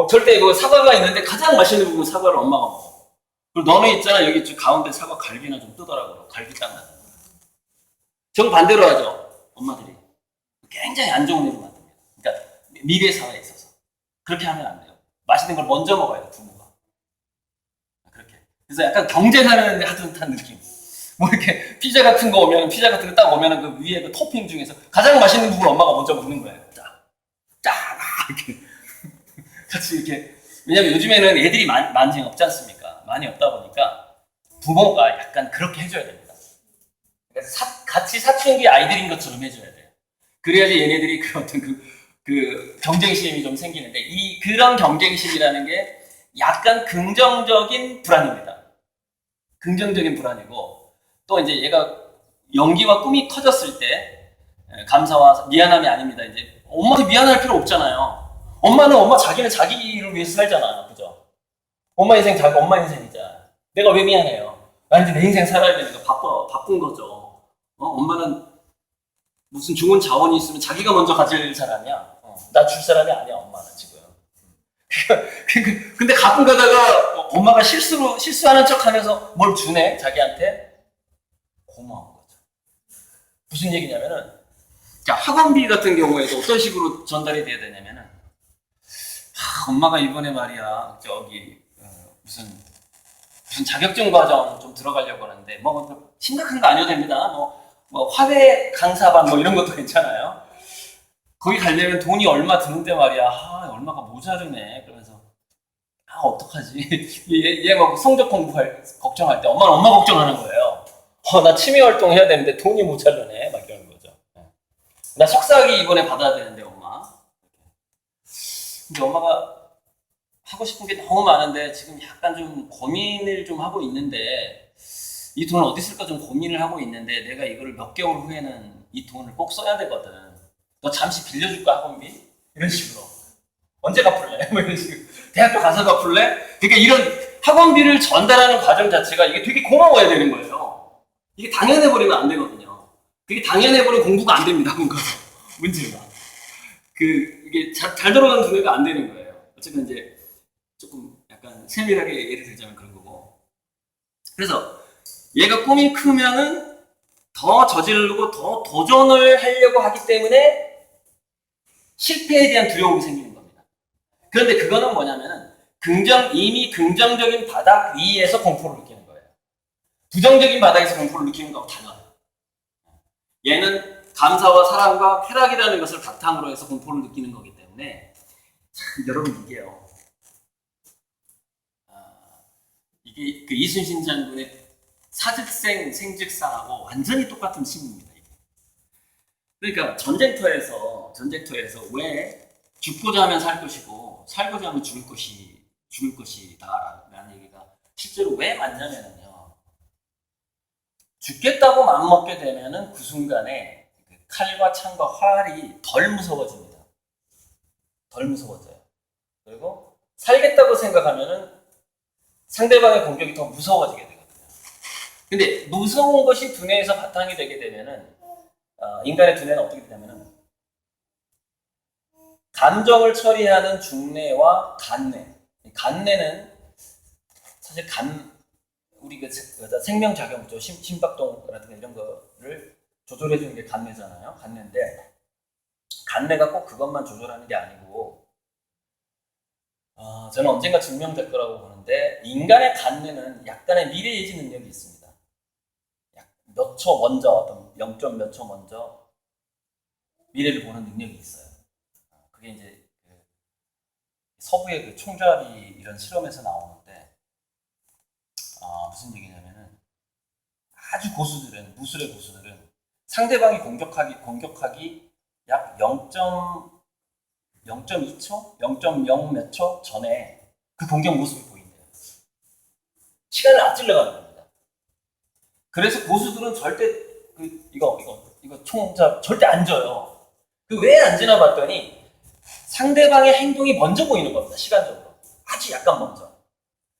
S1: 절대 사과가 있는데 가장 맛있는 부분 사과를 엄마가 먹어. 그리고 너는 있잖아. 여기 가운데 사과 갈비나 좀 뜯어라고. 갈비 딱 나는. 정반대로 하죠. 엄마들이. 굉장히 안 좋은 일을 만듭니다. 그러니까 미래 사회에 있어서. 그렇게 하면 안 돼요. 맛있는 걸 먼저 먹어야 돼, 부모가. 그래서 약간 경쟁하는 듯한 느낌. 이렇게 피자 같은 거 딱 오면은 그 위에 그 토핑 중에서 가장 맛있는 부분 엄마가 먼저 먹는 거예요. 이렇게. 같이 이렇게. 왜냐면 요즘에는 애들이 많이 없지 않습니까? 많이 없다 보니까 부모가 약간 그렇게 해줘야 됩니다. 그래서 같이 사춘기 아이들인 것처럼 해줘야 돼요. 그래야지 얘네들이 그 어떤 그 경쟁심이 좀 생기는데 그런 경쟁심이라는 게 약간 긍정적인 불안입니다. 긍정적인 불안이고 또 이제 얘가 연기와 꿈이 커졌을 때 감사와 미안함이 아닙니다. 이제 엄마한테 미안할 필요 없잖아요. 엄마는 자기는 자기를 위해서 살잖아요. 그죠? 엄마 인생 엄마 인생이자. 내가 왜 미안해요? 나 이제 내 인생 살아야 되니까 바쁜 거죠. 엄마는 무슨 좋은 자원이 있으면 자기가 먼저 가질 사람이야. 나 줄 사람이 아니야, 엄마는 지금. 근데 가끔 가다가 엄마가 실수하는 척 하면서 뭘 주네, 자기한테. 고마운 거죠. 무슨 얘기냐면은, 자, 학원비 같은 경우에도 어떤 식으로 전달이 돼야 되냐면은, 엄마가 이번에 말이야, 무슨 자격증 과정 좀 들어가려고 하는데, 심각한 거 아니어도 됩니다. 화훼 강사반 이런 것도 괜찮아요. 거기 가려면 돈이 얼마 드는데 말이야. 얼마가 모자르네. 그러면서 어떡하지? 얘 성적 걱정할 때 엄마는 엄마 걱정하는 거예요. 나 취미 활동 해야 되는데 돈이 모자르네. 막 이러는 거죠. 나 석사학위 이번에 받아야 되는데 엄마. 근데 엄마가 하고 싶은 게 너무 많은데 지금 약간 좀 고민을 좀 하고 있는데 이 돈을 어디 쓸까 좀 고민을 하고 있는데 내가 이거를 몇 개월 후에는 이 돈을 꼭 써야 되거든. 너 잠시 빌려줄까 학원비? 이런 식으로. 언제 갚을래? 이런 식으로. 대학교 가서 갚을래? 그러니까 이런 학원비를 전달하는 과정 자체가 이게 되게 고마워야 되는 거예요. 이게 당연해버리면 안 되거든요. 그게 당연해버리면 공부가 안 됩니다. 뭔가 문제가. 이게 잘 돌아가는 두뇌가 안 되는 거예요. 어쨌든 이제 조금 약간 세밀하게 예를 들자면 그런 거고. 그래서 얘가 꿈이 크면은 더 저지르고 더 도전을 하려고 하기 때문에 실패에 대한 두려움이 생기는 겁니다. 그런데 그거는 뭐냐면은 이미 긍정적인 바닥 위에서 공포를 느끼는 거예요. 부정적인 바닥에서 공포를 느끼는 거하고 달라요. 얘는 감사와 사랑과 쾌락이라는 것을 바탕으로 해서 공포를 느끼는 거기 때문에 여러분 이게요. 이게 그 이순신 장군의 사즉생 생즉사하고 완전히 똑같은 심리입니다. 그러니까 전쟁터에서 왜 죽고자 하면 살 것이고 살고자 하면 죽을 것이다라는 얘기가 실제로 왜 맞냐면요. 죽겠다고 마음먹게 되면은 그 순간에
S2: 칼과 창과 활이 덜 무서워집니다. 덜 무서워져요. 그리고 살겠다고 생각하면은 상대방의 공격이 더 무서워지게 되거든요. 근데 무서운 것이 두뇌에서 바탕이 되게 되면은 인간의 두뇌는 어떻게 되냐면은 감정을 처리하는 중뇌와 간뇌. 간뇌는 사실 우리 그 생명작용부죠. 심박동이라든가 이런 거를 조절해주는 게 간뇌잖아요. 간뇌인데 간뇌가 꼭 그것만 조절하는 게 아니고 저는 언젠가 증명될 거라고 보는데 인간의 간뇌는 약간의 미래 예지 능력이 있습니다. 몇 초 먼저 어떤 0. 몇 초 먼저 미래를 보는 능력이 있어요. 그게 이제 서부의 그 총잡이 이런 실험에서 나오는데 무슨 얘기냐면은 아주 고수들은 무술의 고수들은 상대방이 공격하기 약 0.2초, 0.0 몇 초 전에 그 공격 모습이 보인대요. 시간을 앞질러 가는 겁니다. 그래서 고수들은 절대 이거 총잡 절대 안 져요. 그 왜 안 지나 봤더니 상대방의 행동이 먼저 보이는 겁니다. 시간적으로. 아주 약간 먼저.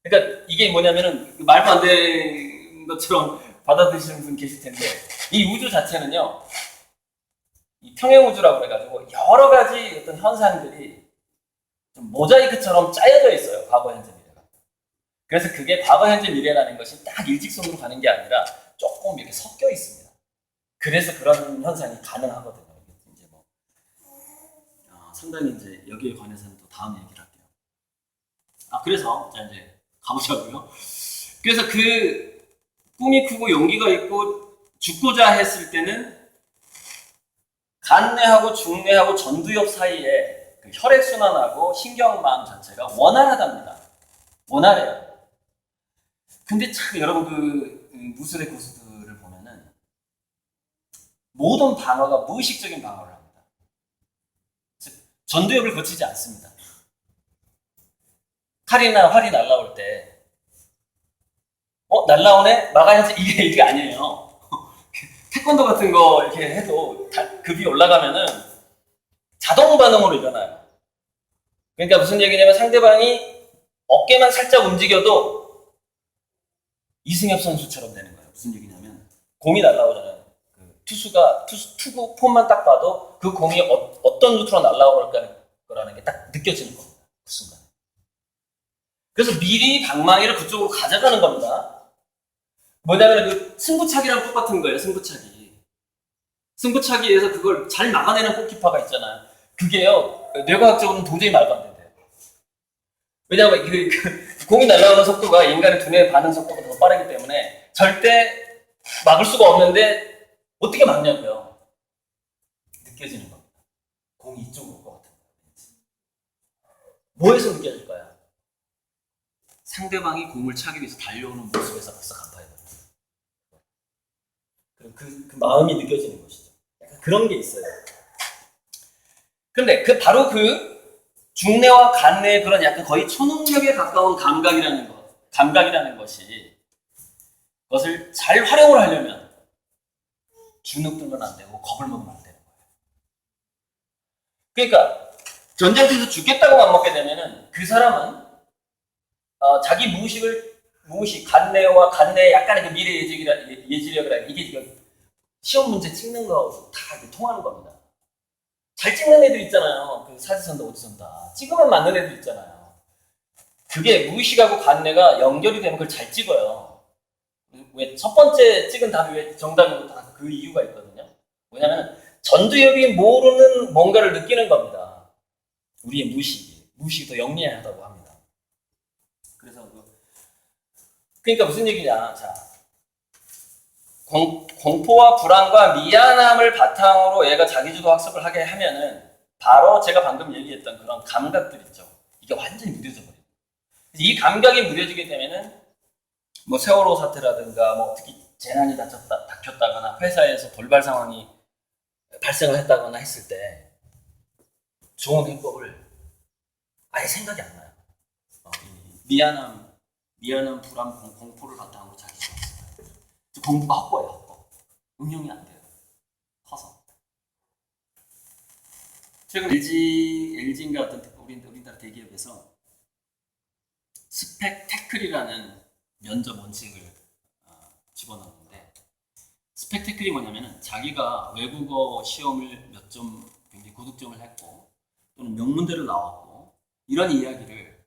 S2: 그러니까 이게 뭐냐면은 말도 안 되는 것처럼 받아들이시는 분 계실 텐데 이 우주 자체는요. 이 평행우주라고 그래가지고 여러 가지 어떤 현상들이 좀 모자이크처럼 짜여져 있어요. 과거, 현재, 미래가. 그래서 그게 과거, 현재, 미래라는 것이 딱 일직선으로 가는 게 아니라 조금 이렇게 섞여 있습니다. 그래서 그런 현상이 가능하거든요. 이제 뭐 상당히 이제 여기에 관해서는 또 다음 얘기를 할게요. 그래서 자 이제 가보자고요. 그래서 그 꿈이 크고 용기가 있고 죽고자 했을 때는 간뇌하고 중뇌하고 전두엽 사이에 그 혈액순환하고 신경망 자체가 원활하답니다. 원활해요. 근데 참 여러분 그 무술의 고수들을 보면은 모든 방어가 무의식적인 방어를 합니다. 즉 전두엽을 거치지 않습니다. 칼이나 활이 날라올 때 날라오네? 막아야지 이게 아니에요. 태권도 같은 거 이렇게 해도 급이 올라가면은 자동 반응으로 일어나요. 그러니까 무슨 얘기냐면 상대방이 어깨만 살짝 움직여도 이승엽 선수처럼 되는 거예요. 무슨 얘기냐면 공이 날라오잖아요. 투구 폼만 딱 봐도 그 공이 어떤 루트로 날라올 거라는 게 딱 느껴지는 겁니다. 그 순간. 그래서 미리 방망이를 그쪽으로 가져가는 겁니다. 뭐냐면 그 승부차기랑 똑같은 거예요. 승부차기에서 그걸 잘 막아내는 골키퍼가 있잖아요. 그게요 뇌과학적으로는 도저히 말도 안 된대요. 왜냐하면 공이 날아가는 속도가 인간의 두뇌의 반응 속도가 더 빠르기 때문에 절대 막을 수가 없는데 어떻게 막냐고요. 느껴지는 겁니다. 공이 이쪽으로 올 것 같은 거예요. 뭐에서 느껴질까요? 상대방이 공을 차기 위해서 달려오는 모습에서 벌써 간파해요. 그 마음이 느껴지는 것이죠. 약간 그런 게 있어요. 근데 바로 그 중뇌와 간뇌의 그런 약간 거의 초능력에 가까운 감각이라는 것이 그것을 잘 활용을 하려면 주눅 들면 안 되고 겁을 먹으면 안 되는 거예요. 그러니까 전쟁터에서 죽겠다고 맘먹게 되면은 그 사람은 자기 간뇌와 간뇌의 약간의 그 미래 예지력이라 이게 지금 시험 문제 찍는 거 다 통하는 겁니다. 잘 찍는 애들 있잖아요. 그 사지선다 오지선다 찍으면 맞는 애들 있잖아요. 그게 무의식하고 간뇌가 연결이 되면 그걸 잘 찍어요. 왜 첫 번째 찍은 답이 왜 정답이고 다 그 이유가 있거든요. 뭐냐면 전두엽이 모르는 뭔가를 느끼는 겁니다. 우리의 무의식이 더 영리하다고 합니다. 그래서 그러니까 무슨 얘기냐? 자, 공포와 불안과 미안함을 바탕으로 얘가 자기주도 학습을 하게 하면은 바로 제가 방금 얘기했던 그런 감각들 있죠. 이게 완전히 무뎌져 버려요. 이 감각이 무뎌지게 되면은 뭐 세월호 사태라든가 뭐 특히 재난이 닥쳤다거나 회사에서 돌발 상황이 발생을 했다거나 했을 때 좋은 해법을 아예 생각이 안 나요. 미안함, 불안, 공포를 바탕으로 자기주도 학습. 공부가 헛거예요, 헛거. 응용이 안 돼요. 커서. 최근 LG인가 어떤 우리나라 대기업에서 스펙 태클이라는 면접 원칙을 집어넣었는데, 스펙 태클이 뭐냐면은 자기가 외국어 시험을 몇 점 굉장히 고득점을 했고 또는 명문대로 나왔고 이런 이야기를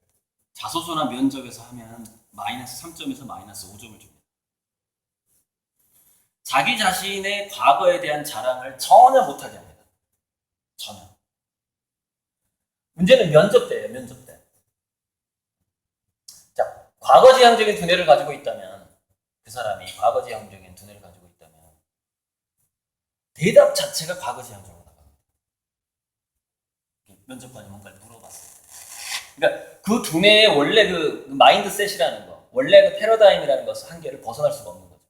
S2: 자소서나 면접에서 하면 마이너스 3점에서 마이너스 5점을 줍니다. 자기 자신의 과거에 대한 자랑을 전혀 못하게 합니다. 전혀. 문제는 면접 때예요. 면접 때. 자, 과거지향적인 두뇌를 가지고 있다면, 그 사람이 과거지향적인 두뇌를 가지고 있다면 대답 자체가 과거지향적으로 나갑니다. 면접관이 뭔가를 물어봤을 때. 그러니까 그 두뇌의 원래 그 마인드셋이라는 거, 원래 그 패러다임이라는 것을 한계를 벗어날 수가 없는 거죠.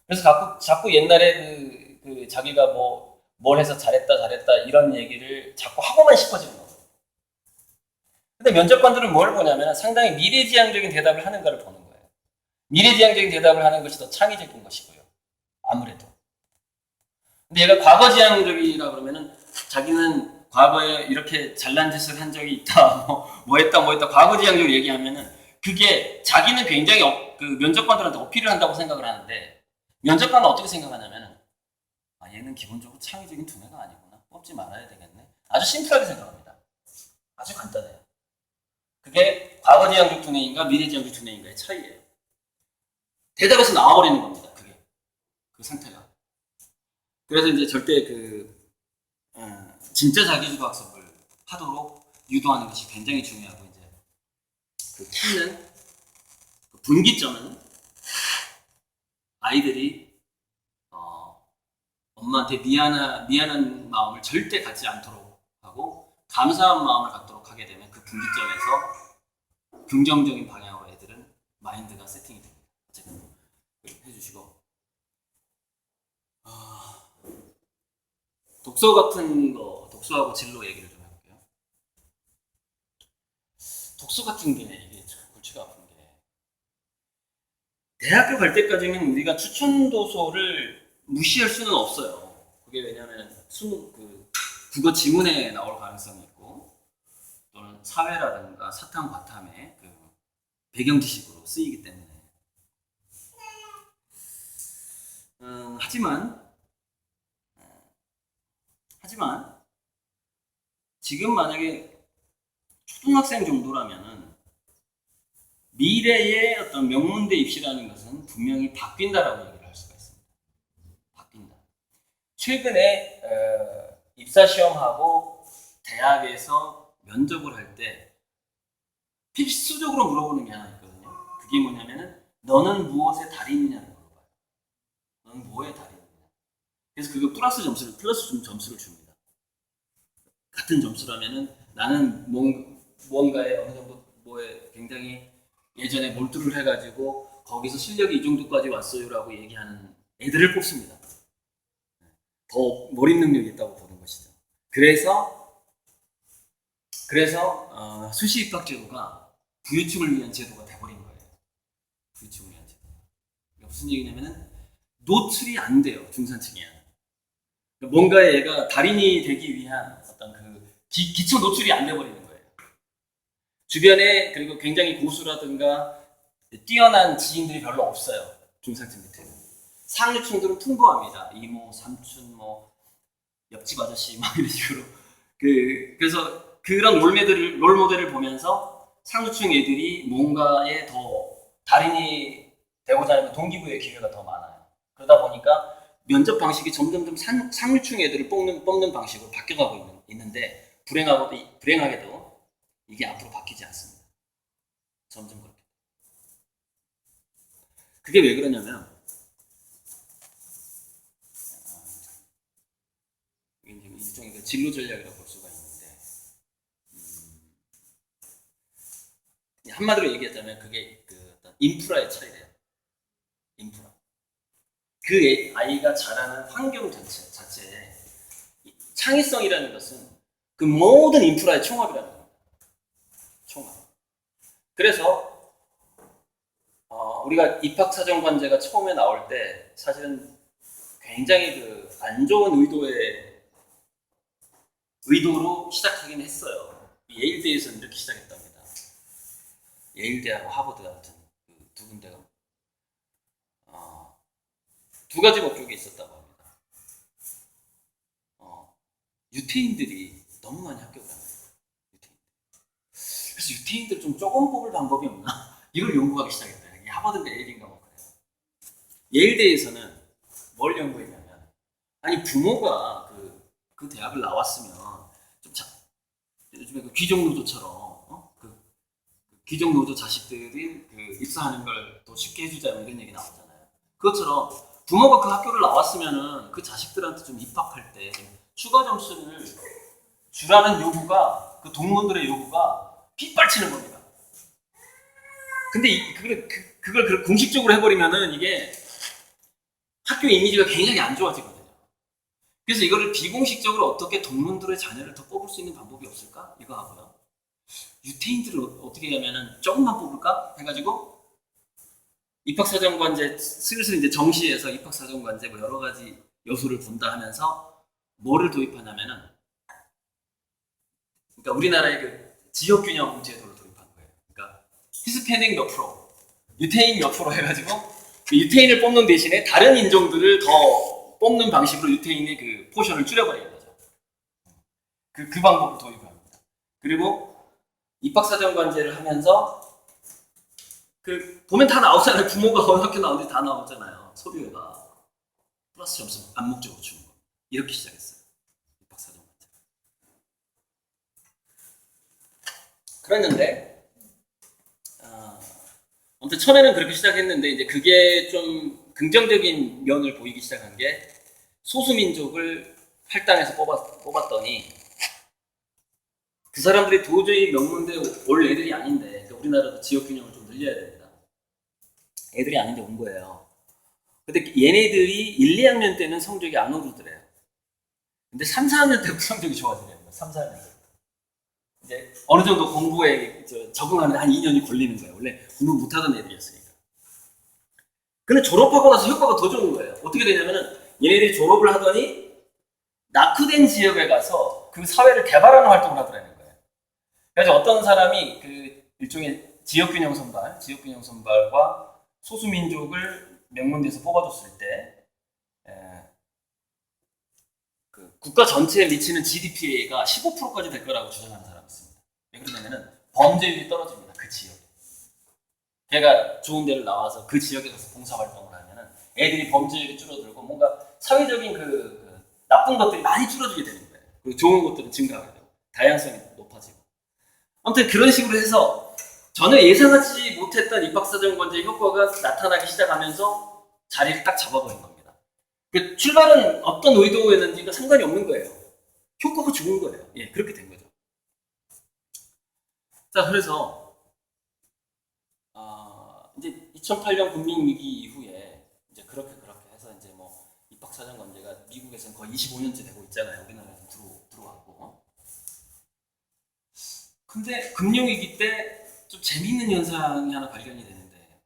S2: 그래서 자꾸 옛날에 그 자기가 뭘 해서 잘했다 이런 얘기를 자꾸 하고만 싶어지는 거예요. 근데 면접관들은 뭘 보냐면 상당히 미래지향적인 대답을 하는가를 보는 거예요. 미래지향적인 대답을 하는 것이 더 창의적인 것이고요. 아무래도. 근데 얘가 과거지향적이라 그러면은 자기는 과거에 이렇게 잘난 짓을 한 적이 있다, 뭐 했다, 과거지향적으로 얘기하면은 그게 자기는 굉장히 그 면접관들한테 어필을 한다고 생각을 하는데, 면접관은 어떻게 생각하냐면은 얘는 기본적으로 창의적인 두뇌가 아니구나. 뽑지 말아야 되겠네. 아주 심플하게 생각합니다. 아주 간단해요. 그게 과거지향적 두뇌인가 미래지향적 두뇌인가의 차이예요. 대답에서 나와버리는 겁니다. 그게 그 상태가. 그래서 이제 절대 진짜 자기주도 학습을 하도록 유도하는 것이 굉장히 중요하고, 이제 그 키는 그 분기점은 아이들이 엄마한테 미안한 마음을 절대 갖지 않도록 하고 감사한 마음을 갖도록 하게 되면 그 분기점에서 긍정적인 방향으로 애들은 마인드가 세팅이 됩니다. 어쨌든 해주시고, 독서 같은 거, 독서하고 진로 얘기를 좀 해볼게요. 독서 같은 게 이게 참 골치가 아픈 게, 대학교 갈 때까지는 우리가 추천 도서를 무시할 수는 없어요. 그게 왜냐하면 국어 지문에 나올 가능성이 있고 또는 사회라든가 사탐 과탐의 그 배경 지식으로 쓰이기 때문에. 하지만 지금 만약에 초등학생 정도라면은 미래의 어떤 명문대 입시라는 것은 분명히 바뀐다라고 얘기를 할 수가 있습니다. 바뀐다. 최근에 입사시험하고 대학에서 면접을 할 때 필수적으로 물어보는 게 하나 있거든요. 그게 뭐냐면은 너는 무엇의 달인이냐를 물어봐요. 너는 뭐의 달인이냐. 그래서 그거 플러스 점수를 줍니다. 같은 점수라면은 나는 무언가에 어느 정도 뭐에 굉장히 예전에 몰두를 해가지고 거기서 실력이 이 정도까지 왔어요라고 얘기하는 애들을 뽑습니다. 더 몰입 능력이 있다고 보는 것이죠. 그래서 수시 입학 제도가 부유층을 위한 제도가 돼버린 거예요. 부유층을 위한 제도. 그러니까 무슨 얘기냐면은 노출이 안 돼요. 중산층이야. 뭔가에 얘가 달인이 되기 위한 어떤 그 기초 노출이 안 돼버리는 거예요. 주변에 그리고 굉장히 고수라든가 뛰어난 지인들이 별로 없어요. 중산층 밑에는. 상류층들은 풍부합니다. 이모, 삼촌, 옆집 아저씨 이런 식으로. 그래서 그런 롤모델을 보면서 상류층 애들이 뭔가에 더 달인이 되고자 하는 동기부여의 기회가 더 많아요. 그러다 보니까 면접 방식이 점점 상류층 애들을 뽑는 방식으로 바뀌어가고 있는데 불행하게도 이게 앞으로 바뀌지 않습니다. 점점 그렇게. 그게 왜 그러냐면 일종의 진로 전략이라고 볼 수가 있는데, 한마디로 얘기하자면 그게 어떤 인프라의 차이래요. 인프라. 그 아이가 자라는 환경 자체에 창의성이라는 것은 그 모든 인프라의 총합이라는 겁니다. 총합. 그래서 우리가 입학사정관제가 처음에 나올 때 사실은 굉장히 안 좋은 의도의 의도로 시작하긴 했어요. 예일대에서는 이렇게 시작했답니다. 예일대하고 하버드 같은 두 군데가 두 가지 목적이 있었다고 합니다. 유태인들이 너무 많이 합격을 합니다. 그래서 유태인들 좀 조금 뽑을 방법이 없나? 이걸 연구하기 시작했어요. 이게 하버드인가 예일인가 뭐 그래요. 예일대에서는 뭘 연구했냐면, 아니 부모가 그 대학을 나왔으면 좀 요즘에 그 귀족노조처럼 그 귀족노조 자식들이 그 입사하는 걸 더 쉽게 해주자 이런 얘기 나오잖아요. 그것처럼 부모가 그 학교를 나왔으면은 그 자식들한테 좀 입학할 때 추가 점수를 주라는 요구가, 그 동문들의 요구가 빗발치는 겁니다. 근데 그걸 공식적으로 해버리면은 이게 학교 이미지가 굉장히 안 좋아지거든요. 그래서 이거를 비공식적으로 어떻게 동문들의 자녀를 더 뽑을 수 있는 방법이 없을까? 이거 하고요. 유태인들을 어떻게 하면은 조금만 뽑을까? 해가지고 입학사정관제 슬슬 이제 정시에서 입학사정관제 뭐 여러 가지 요소를 본다 하면서 뭐를 도입하냐면은, 그러니까 우리나라의 그 지역균형 제도를 도입한 거예요. 그러니까 히스패닉 몇 프로, 유태인 몇 프로 해가지고 그 유태인을 뽑는 대신에 다른 인종들을 더 뽑는 방식으로 유태인의 그 포션을 줄여버리는 거죠. 그 방법을 도입합니다. 그리고 입학사정관제를 하면서 그 보면 다 나오잖아요. 부모가 어느 학교 나오는지 다 나오잖아요. 서류에가 플러스 점수 암묵적으로 주는 거. 이렇게 시작했어요. 입학사정관제. 그랬는데 아무튼 처음에는 그렇게 시작했는데 이제 그게 좀 긍정적인 면을 보이기 시작한 게 소수민족을 할당해서 뽑았더니 그 사람들이 도저히 명문대 올 애들이 아닌데, 그러니까 우리나라도 지역균형을 좀 늘려야 됩니다. 애들이 아닌데 온 거예요. 근데 얘네들이 1, 2학년 때는 성적이 안 오르더래요. 근데 3, 4학년 때부터 성적이 좋아지더래요. 3, 4학년 때부터. 이제 어느 정도 공부에 적응하는데 한 2년이 걸리는 거예요. 원래 공부 못하던 애들이었으니까. 근데 졸업하고 나서 효과가 더 좋은 거예요. 어떻게 되냐면은 얘네들이 졸업을 하더니 낙후된 지역에 가서 그 사회를 개발하는 활동을 하더라는 거예요. 그래서 어떤 사람이 그 일종의 지역균형 선발과 소수민족을 명문대에서 뽑아줬을 때 그 국가 전체에 미치는 GDP가 15%까지 될 거라고 주장하는 사람이 있습니다. 왜 그러냐면은 범죄율이 떨어집니다. 그 지역에. 걔가 좋은 데를 나와서 그 지역에 가서 봉사활동을 하면은 애들이 범죄율이 줄어들고 뭔가 사회적인 그 나쁜 것들이 많이 줄어들게 되는 거예요. 그리고 좋은 것들은 증가하게 되고 다양성이 높아지고. 아무튼 그런 식으로 해서 전혀 예상하지 못했던 입학사정관제 효과가 나타나기 시작하면서 자리를 딱 잡아버린 겁니다. 그 출발은 어떤 의도였는지가 상관이 없는 거예요. 효과가 좋은 거예요. 예, 그렇게 된 거죠. 자, 그래서 이제 2008년 금융위기 이후에 이제 그렇게 해서 이제 뭐 입학사정관제가 미국에서는 거의 25년째 되고 있잖아요. 우리나라에서 들어왔고. 근데 금융위기 때 좀 재미있는 현상이 하나 발견이 되는데,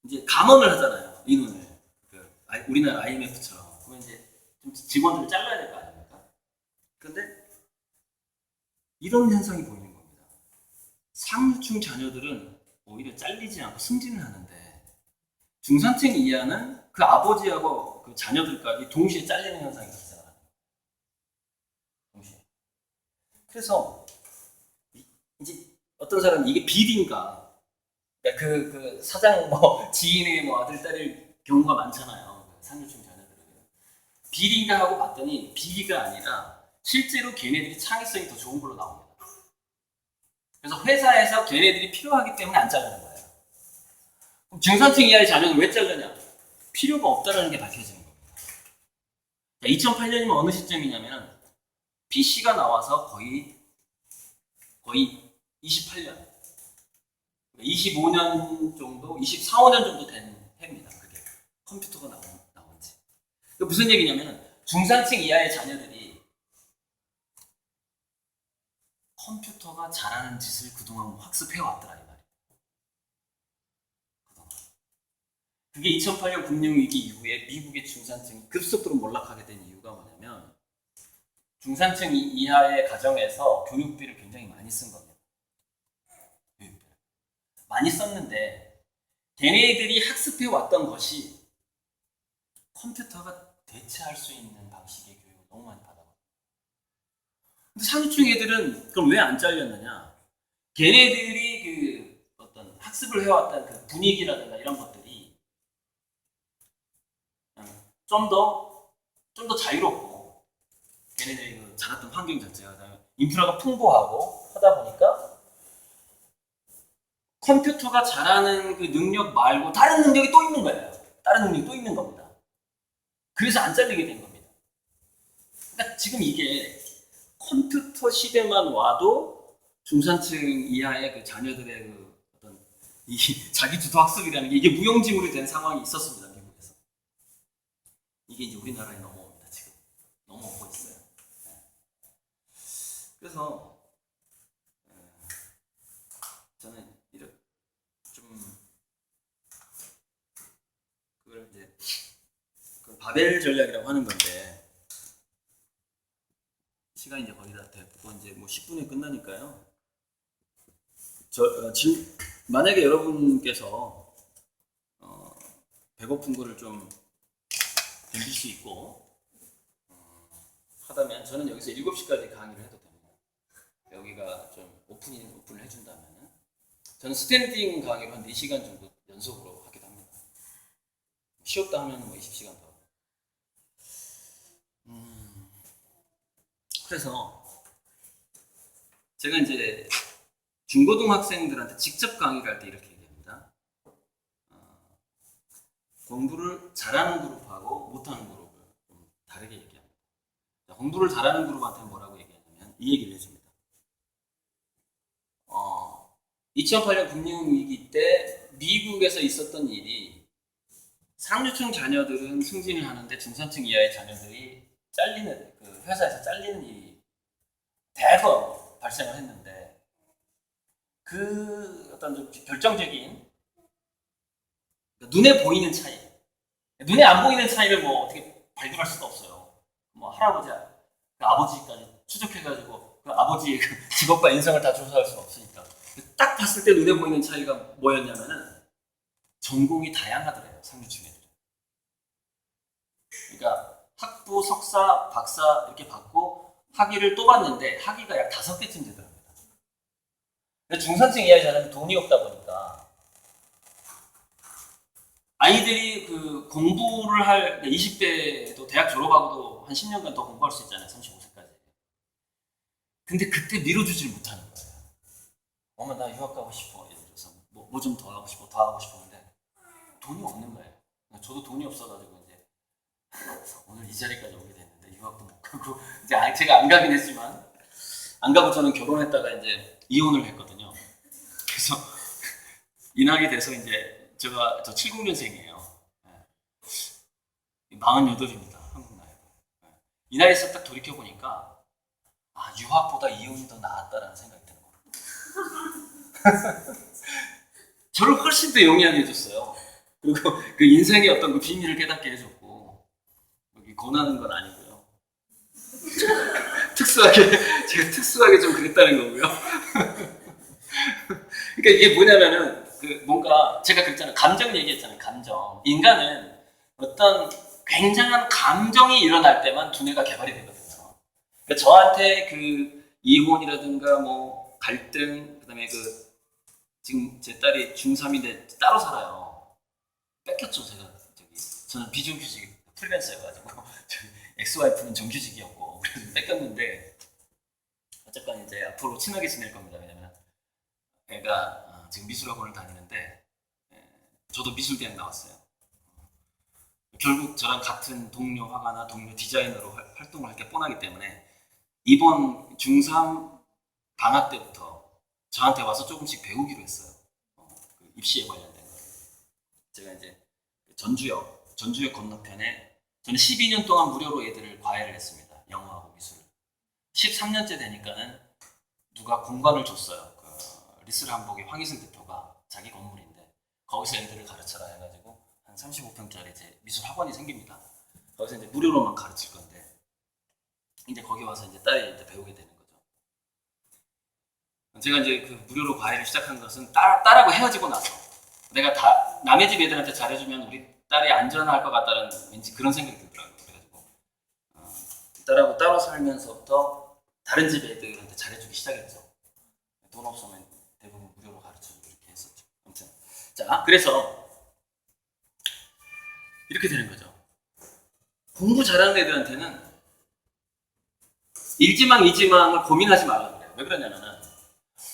S2: 이제 감원을 하잖아요. 인원을. 우리나라 IMF처럼. 그러면 이제 좀 직원들을 잘라야 될 거 아닙니까? 근데 이런 현상이 보이는 겁니다. 상류층 자녀들은 오히려 잘리지 않고 승진을 하는데, 중산층 이하는 그 아버지하고 그 자녀들까지 동시에 잘리는 현상이 발생합니다. 동시에. 그래서 이제 어떤 사람이 이게 비리인가? 그러니까 그 사장 뭐 지인의 뭐 아들 딸일 경우가 많잖아요. 상류층 자녀들은 비리인가 하고 봤더니 비리가 아니라 실제로 걔네들이 창의성이 더 좋은 걸로 나옵니다. 그래서 회사에서 걔네들이 필요하기 때문에 안 자르는 거예요. 그럼 중산층 이하의 자녀는 왜 잘르냐? 필요가 없다는 게 밝혀지는 겁니다. 2008년이면 어느 시점이냐면은 PC가 나와서 거의 28년, 25년 정도, 24, 5년 정도 된 해입니다. 그게 컴퓨터가 나온 지. 무슨 얘기냐면은 중산층 이하의 자녀들이 컴퓨터가 잘하는 짓을 그동안 학습해왔더라 이 말이에요. 그동안. 그게 2008년 금융위기 이후에 미국의 중산층이 급속도로 몰락하게 된 이유가 뭐냐면 거냐면 중산층 이하의 가정에서 교육비를 굉장히 많이 쓴 겁니다. 교육비를. 많이 썼는데 걔네들이 학습해 왔던 것이 컴퓨터가 대체할 수 있는 방식의 교육을 너무 많이 받아봤어요. 근데 상류층 애들은 그럼 왜 안 잘렸느냐? 걔네들이 그 어떤 학습을 해왔던 그 분위기라든가 이런 것들이 좀 더 자유롭고 걔네들이 그 자랐던 환경 자체가 인프라가 풍부하고 하다 보니까 컴퓨터가 잘하는 그 능력 말고 다른 능력이 또 있는 거예요. 다른 능력이 또 있는 겁니다. 그래서 안 잘리게 된 겁니다. 그러니까 지금 이게 컴퓨터 시대만 와도 중산층 이하의 그 자녀들의 그 어떤 이 자기 주도 학습이라는 게 이게 무용지물이 된 상황이 있었습니다. 미국에서. 이게 이제 우리나라에 넘어옵니다. 지금 넘어오고 있어요. 네. 그래서 저는 이렇게 좀 그걸 이제 그 바벨 전략이라고 하는 건데 시간이 이제 거의 다 됐고 이제 뭐 10분에 끝나니까요. 만약에 여러분께서 배고픈 거를 좀 견딜 수 있고 하다면 저는 여기서 7시까지 강의를 해도 됩니다. 여기가 좀 오픈을 해준다면 저는 스탠딩 강의로 한 4시간 정도 연속으로 하기도 합니다. 쉬었다 하면 뭐 20시간 더. 그래서 제가 이제 중고등학생들한테 직접 강의를 할 때 이렇게 얘기합니다. 공부를 잘하는 그룹하고 못하는 그룹을 좀 다르게 얘기합니다. 공부를 잘하는 그룹한테 뭐라고 얘기하냐면 이 얘기를 해줍니다. 2008년 금융위기 때 미국에서 있었던 일이 상류층 자녀들은 승진을 하는데 중산층 이하의 자녀들이 그 회사에서 잘리는 일이 대거 발생을 했는데 그 어떤 좀 결정적인 눈에 보이는 차이, 눈에 안 보이는 차이를 뭐 어떻게 발견할 수가 없어요. 뭐 할아버지, 그 아버지까지 추적해가지고 그 아버지의 그 직업과 인성을 다 조사할 수는 없으니까 딱 봤을 때 눈에 보이는 차이가 뭐였냐면은 전공이 다양하더래요. 상류층 애들은. 그러니까 학부, 석사, 박사 이렇게 받고 학위를 또 받는데 학위가 약 5개쯤 되더랍니다. 근데 중산층 이하의 자녀는 돈이 없다 보니까 아이들이 그 공부를 할 20대도 대학 졸업하고도 한 10년간 더 공부할 수 있잖아요. 35세까지. 근데 그때 밀어주질 못하는 거예요. 엄마 나 유학 가고 싶어. 예를 들어서 뭐 좀 더 하고 싶어. 더 하고 싶었는데 돈이 없는 거예요. 저도 돈이 없어가지고 이제 오늘 이 자리까지 오게 됐는데 유학도 못 가고 이제 제가 안 가긴 했지만 안 가고 저는 결혼했다가 이제 이혼을 했거든요. 그래서 이나게 돼서 이제 저 70년생이에요. 48입니다. 한국 나이로. 이 나이에서 딱 돌이켜 보니까 유학보다 이혼이 더 나았다라는 생각이 드는 거예요. 저를 훨씬 더 영리하게 해줬어요. 그리고 그 인생의 어떤 그 비밀을 깨닫게 해줬고 여기 권하는 건 아니고요. 제가 특수하게 좀 그랬다는 거고요. 그러니까 이게 뭐냐면은 그 뭔가 제가 그랬잖아요. 감정 얘기했잖아요. 감정. 인간은 어떤 굉장한 감정이 일어날 때만 두뇌가 개발이 되거든요. 그러니까 저한테 그 이혼이라든가 뭐 갈등, 그다음에 그 지금 제 딸이 중3인데 따로 살아요. 뺏겼죠, 제가. 저는 비정규직 프리랜서여가지고 엑스와이프는 정규직이었고 그래서 뺏겼는데 어쨌건 이제 앞으로 친하게 지낼 겁니다. 왜냐면 애가 지금 미술학원을 다니는데 저도 미술대학 나왔어요. 결국 저랑 같은 동료 화가나 동료 디자이너로 활동을 할 게 뻔하기 때문에 이번 중3 방학 때부터 저한테 와서 조금씩 배우기로 했어요. 그 입시에 관련된 거. 제가 이제 전주역 건너편에 저는 12년 동안 무료로 애들을 과외를 했습니다. 영어하고 미술. 13년째 되니까는 누가 공간을 줬어요. 그 리스를 한복의 황희슬 대표가 자기 건물인데 거기서 애들을 가르쳐라 해가지고 한 35평짜리 제 미술 학원이 생깁니다. 거기서 이제 무료로만 가르칠 건데 이제 거기 와서 이제 딸이 이제 배우게 되는 거죠. 제가 이제 그 무료로 과외를 시작한 것은 딸하고 헤어지고 나서 내가 다 남의 집 애들한테 잘해주면 우리 딸이 안전할 것 같다는 왠지 그런 생각이 들더라고요. 그래가지고 딸하고 따로 살면서부터 다른 집 애들한테 잘해주기 시작했죠. 돈 없으면 대부분 무료로 가르쳐주고 이렇게 했었죠. 아무튼 자, 그래서 이렇게 되는 거죠. 공부 잘하는 애들한테는 일지망 이지망을 고민하지 말라고 그래요. 왜 그러냐면은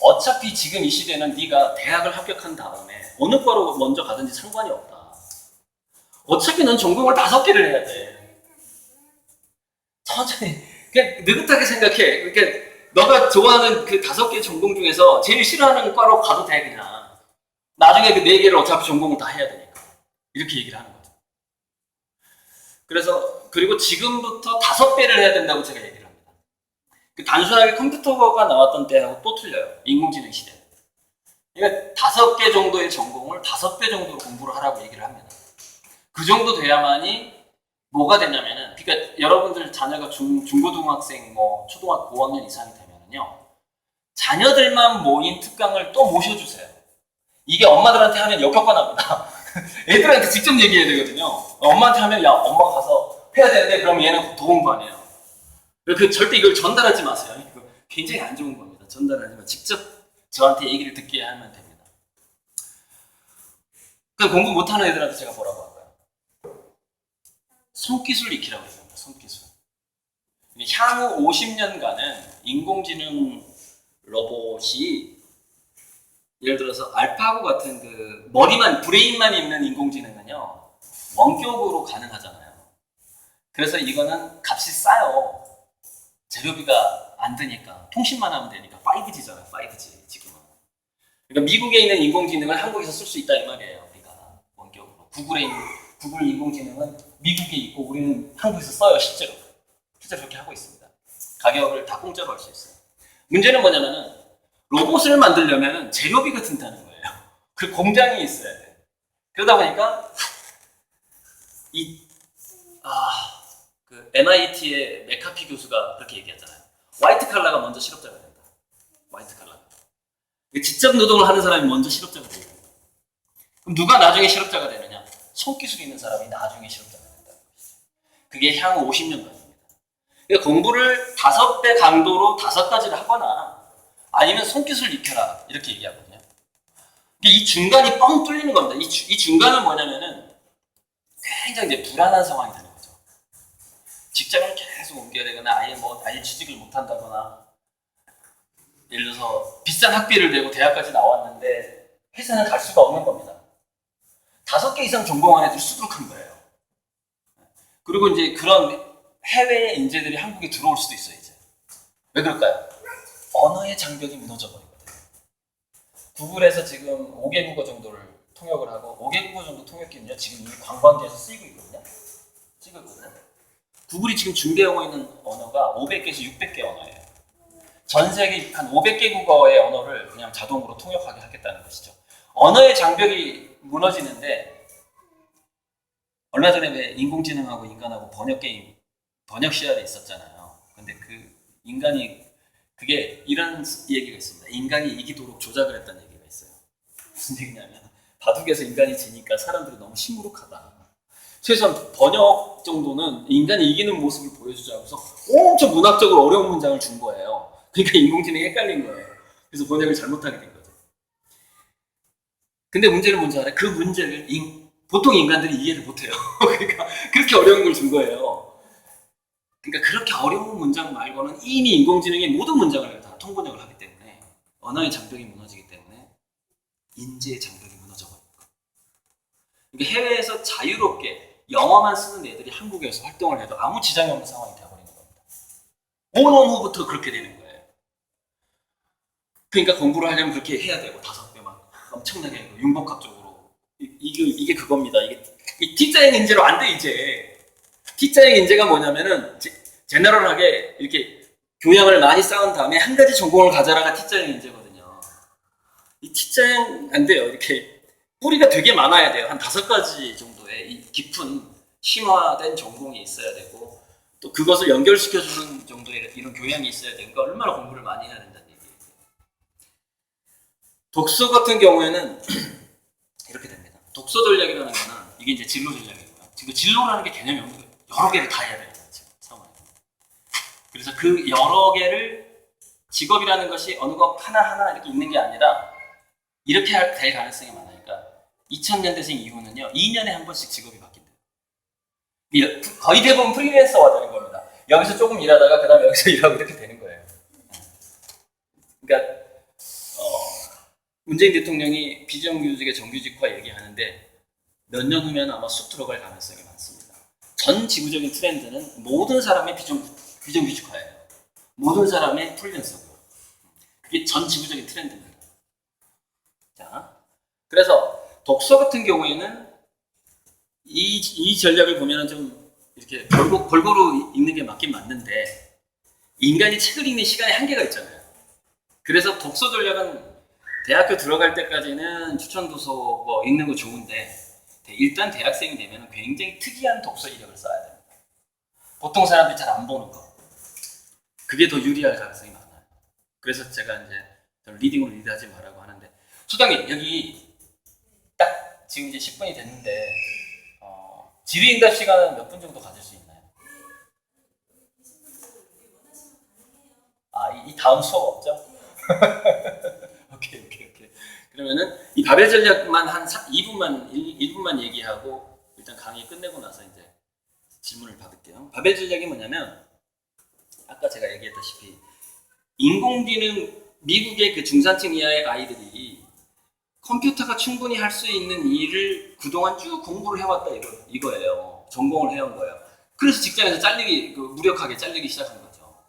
S2: 어차피 지금 이 시대는 네가 대학을 합격한 다음에 어느 과로 먼저 가든지 상관이 없다. 어차피 넌 전공을 5개를 해야 돼. 천천히 그냥 느긋하게 생각해. 그러니까 너가 좋아하는 그 5개 전공 중에서 제일 싫어하는 과로 가도 돼. 그냥 나중에 그 4개를 어차피 전공을 다 해야 되니까 이렇게 얘기를 하는 거죠. 그래서 그리고 지금부터 5배를 해야 된다고 제가 얘기를 합니다. 그 단순하게 컴퓨터가 나왔던 때하고 또 틀려요. 인공지능 시대. 그러니까 5개 정도의 전공을 5배 정도로 공부를 하라고 얘기를 합니다. 그 정도 돼야만이 뭐가 되냐면은, 그러니까 여러분들 자녀가 중고등학생, 뭐 초등학교 고학년 이상이 되면은요, 자녀들만 모인 특강을 또 모셔주세요. 이게 엄마들한테 하면 역효과납니다. 애들한테 직접 얘기해야 되거든요. 엄마한테 하면 야, 엄마 가서 해야 되는데 그럼 얘는 더 공부 안 해요. 그 절대 이걸 전달하지 마세요. 이거 굉장히 안 좋은 겁니다. 전달하지 마. 직접 저한테 얘기를 듣게 하면 됩니다. 그 공부 못하는 애들한테 제가 뭐라고 할까요? 손기술 익히라고 했습니다. 손기술. 향후 50년간은 인공지능 로봇이 예를 들어서 알파고 같은 그 머리만 브레인만 있는 인공지능은요 원격으로 가능하잖아요. 그래서 이거는 값이 싸요. 재료비가 안 드니까 통신만 하면 되니까 5G잖아요. 5G 지금은. 그러니까 미국에 있는 인공지능을 한국에서 쓸 수 있다 이 말이에요. 우리가 원격으로. 구글 인공지능은 미국에 있고 우리는 한국에서 써요. 실제로 그렇게 하고 있습니다. 가격을 다 공짜로 할 수 있어요. 문제는 뭐냐면은 로봇을 만들려면 재료비가 든다는 거예요. 그 공장이 있어야 돼. 그러다 보니까 그 MIT의 메카피 교수가 그렇게 얘기하잖아요. 화이트 칼라가 먼저 실업자가 된다. 화이트 칼라가. 직접 노동을 하는 사람이 먼저 실업자가 된다. 그럼 누가 나중에 실업자가 되느냐? 손기술이 있는 사람이 나중에 실업자가 된다는 것이죠. 그게 향후 50년간입니다. 그러니까 공부를 5배 강도로 5가지를 하거나 아니면 손기술 익혀라 이렇게 얘기하거든요. 이 중간이 뻥 뚫리는 겁니다. 이 중간은 뭐냐면은 굉장히 이제 불안한 상황이 되는 거죠. 직장을 계속 옮겨야 되거나 아예 취직을 못 한다거나, 예를 들어서 비싼 학비를 내고 대학까지 나왔는데 회사는 갈 수가 없는 겁니다. 5개 이상 전공한 애들이 수두룩한 거예요. 그리고 이제 그런 해외의 인재들이 한국에 들어올 수도 있어요. 이제 왜 그럴까요? 언어의 장벽이 무너져 버리거든요. 구글에서 지금 5개 국어 정도를 통역을 하고 5개 국어 정도 통역기는요 지금 이미 관광지에서 쓰이고 있거든요. 구글이 지금 준비하고 있는 언어가 500개에서 600개 언어예요. 전 세계 한 500개 국어의 언어를 그냥 자동으로 통역하게 하겠다는 것이죠. 언어의 장벽이 무너지는데, 얼마 전에 왜 인공지능하고 인간하고 번역 게임, 번역 시합이 있었잖아요. 근데 그 인간이 그게 이런 얘기가 있습니다. 인간이 이기도록 조작을 했다는 얘기가 있어요. 무슨 얘기냐면 바둑에서 인간이 지니까 사람들이 너무 시무룩하다. 최소한 번역 정도는 인간이 이기는 모습을 보여주자 해서 엄청 문학적으로 어려운 문장을 준 거예요. 그러니까 인공지능이 헷갈린 거예요. 그래서 번역을 잘못하게 된 거죠. 근데 문제는 뭔지 알아요? 그 문제를 보통 인간들이 이해를 못해요. 그러니까 그렇게 어려운 걸 준 거예요. 그러니까 그렇게 어려운 문장 말고는 이미 인공지능이 모든 문장을 다 통번역을 하기 때문에 언어의 장벽이 무너지기 때문에 인재의 장벽이 무너져버립니다. 그러니까 해외에서 자유롭게 영어만 쓰는 애들이 한국에서 활동을 해도 아무 지장이 없는 상황이 되어버리는 겁니다. 5년 후부터 그렇게 되는 거예요. 그러니까 공부를 하려면 그렇게 해야 되고 5배 막 엄청나게 융복합적으로 이게 그겁니다. 이게 T자형 인재로 안 돼 이제. T자형 인재가 뭐냐면은 제너럴하게 이렇게 교양을 많이 쌓은 다음에 한 가지 전공을 가져라가 T자형 인재거든요. 이 T자형 안 돼요. 이렇게 뿌리가 되게 많아야 돼요. 한 5가지 정도의 이 깊은 심화된 전공이 있어야 되고, 또 그것을 연결시켜주는 정도의 이런 교양이 있어야 돼. 그러니까 얼마나 공부를 많이 해야 된다는 얘기예요. 독서 같은 경우에는 이렇게 됩니다. 독서 전략이라는 거는 이게 이제 진로 전략이고요. 지금 진로라는 게 개념이 여러 개를 다 해야 돼요. 상황에. 그래서 그 여러 개를 직업이라는 것이 어느 것 하나하나 이렇게 있는 게 아니라 이렇게 될 가능성이 많으니까 2000년대생 이후는요 2년에 한 번씩 직업이 바뀐대요. 거의 대부분 프리랜서가 되는 겁니다. 여기서 조금 일하다가 그 다음에 여기서 일하고 이렇게 되는 거예요. 그러니까 문재인 대통령이 비정규직의 정규직화 얘기하는데 몇 년 후면 아마 쑥 들어갈 가능성이 많습니다. 전 지구적인 트렌드는 모든 사람의 비정규직화예요. 모든 사람의 프리랜서고요. 그게 전 지구적인 트렌드입니다. 자, 그래서 독서 같은 경우에는 이 전략을 보면은 좀 이렇게 골고루 읽는 게 맞긴 맞는데 인간이 책을 읽는 시간에 한계가 있잖아요. 그래서 독서 전략은 대학교 들어갈 때까지는 추천 도서 뭐 읽는 거 좋은데 일단 대학생이 되면 굉장히 특이한 독서 이력을 써야 됩니다. 보통 사람들이 잘 안 보는 거. 그게 더 유리할 가능성이 많아요. 그래서 제가 이제 리딩으로 리드하지 말라고 하는데 소장님 여기 딱 지금 이제 10분이 됐는데 질의응답 시간은 몇 분 정도 가질 수 있나요? 이 다음 수업 없죠? 오케이. 그러면은 이 바벨 전략만 한 1분만 얘기하고 일단 강의 끝내고 나서 이제 질문을 받을게요. 바벨 전략이 뭐냐면 아까 제가 얘기했다시피 인공지능 미국의 그 중산층 이하의 아이들이 컴퓨터가 충분히 할 수 있는 일을 그동안 쭉 공부를 해왔다 이거예요. 전공을 해온 거예요. 그래서 직장에서 무력하게 잘리기 시작한 거죠.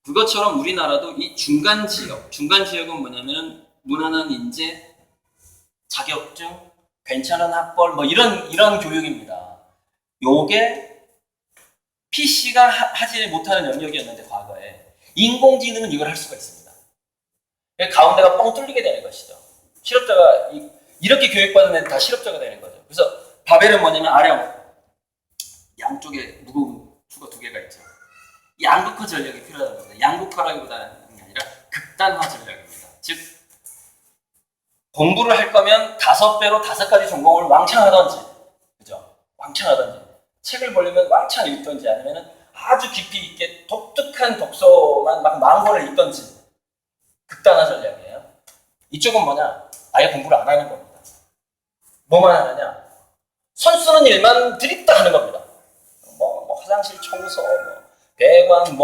S2: 그것처럼 우리나라도 이 중간 지역은 뭐냐면 무난한 인재, 자격증, 괜찮은 학벌 뭐 이런 교육입니다. 요게 PC가 하지 못하는 영역이었는데 과거에 인공지능은 이걸 할 수가 있습니다. 가운데가 뻥 뚫리게 되는 것이죠. 실업자가 이렇게 교육받은 애들 다 실업자가 되는 거죠. 그래서 바벨은 뭐냐면 아령 양쪽에 무거운 추가 두 개가 있죠. 양극화 전략이 필요하다는 겁니다. 양극화라기보다는 아니라 극단화 전략입니다. 즉 공부를 할 거면 5배로 5가지 전공을 왕창 하던지, 그죠? 왕창 하던지, 책을 보려면 왕창 읽던지, 아니면 아주 깊이 있게 독특한 독서만 막 망고를 읽던지, 극단화 전략이에요. 이쪽은 뭐냐? 아예 공부를 안 하는 겁니다. 뭐만 하느냐? 손 쓰는 일만 드립다 하는 겁니다. 뭐 화장실 청소, 배관,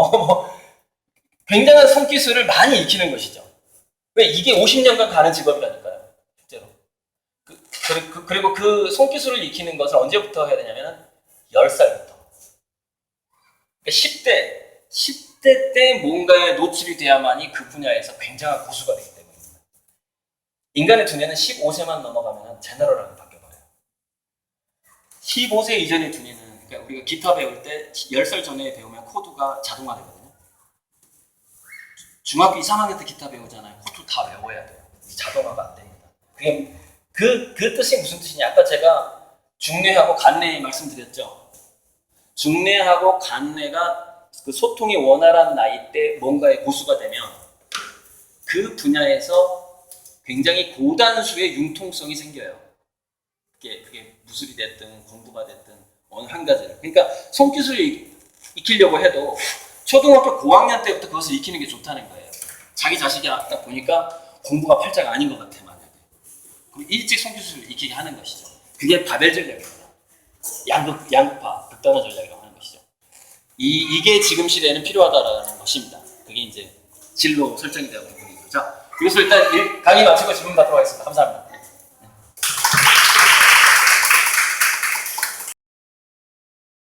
S2: 굉장한 손기술을 많이 익히는 것이죠. 왜? 이게 50년간 가는 직업이라니까요. 실제로. 그리고 그 손기술을 익히는 것을 언제부터 해야 되냐면 10살부터. 그러니까 10대 때 뭔가에 노출이 돼야만이 그 분야에서 굉장한 고수가 되기 때문입니다. 인간의 두뇌는 15세만 넘어가면 제너럴하게 바뀌어버려요. 15세 이전의 두뇌는, 그러니까 우리가 기타 배울 때 10살 전에 배우면 코드가 자동화되거든요. 중학교 2, 3학년 때 기타 배우잖아요. 코드 다 외워야 돼요. 자동화가 안 됩니다. 그게 그 뜻이 무슨 뜻이냐? 아까 제가 중뇌하고 간뇌 말씀드렸죠. 중뇌하고 간뇌가 그 소통이 원활한 나이 때 뭔가의 고수가 되면 그 분야에서 굉장히 고단수의 융통성이 생겨요. 그게 무술이 됐든 공부가 됐든 어느 한 가지를. 그러니까 손기술을 익히려고 해도 초등학교 고학년 때부터 그것을 익히는 게 좋다는 거예요. 자기 자식이 딱 보니까 공부가 팔자가 아닌 것 같아, 만약에. 그럼 일찍 손기술을 익히게 하는 것이죠. 그게 바벨 전략입니다. 양극화, 극단화 전략이라고 하는 것이죠. 이게 지금 시대에는 필요하다라는 것입니다. 그게 이제 진로 설정이 되어 있는 부분이죠. 자, 여기서 일단 강의 마치고 질문 받도록 하겠습니다. 감사합니다.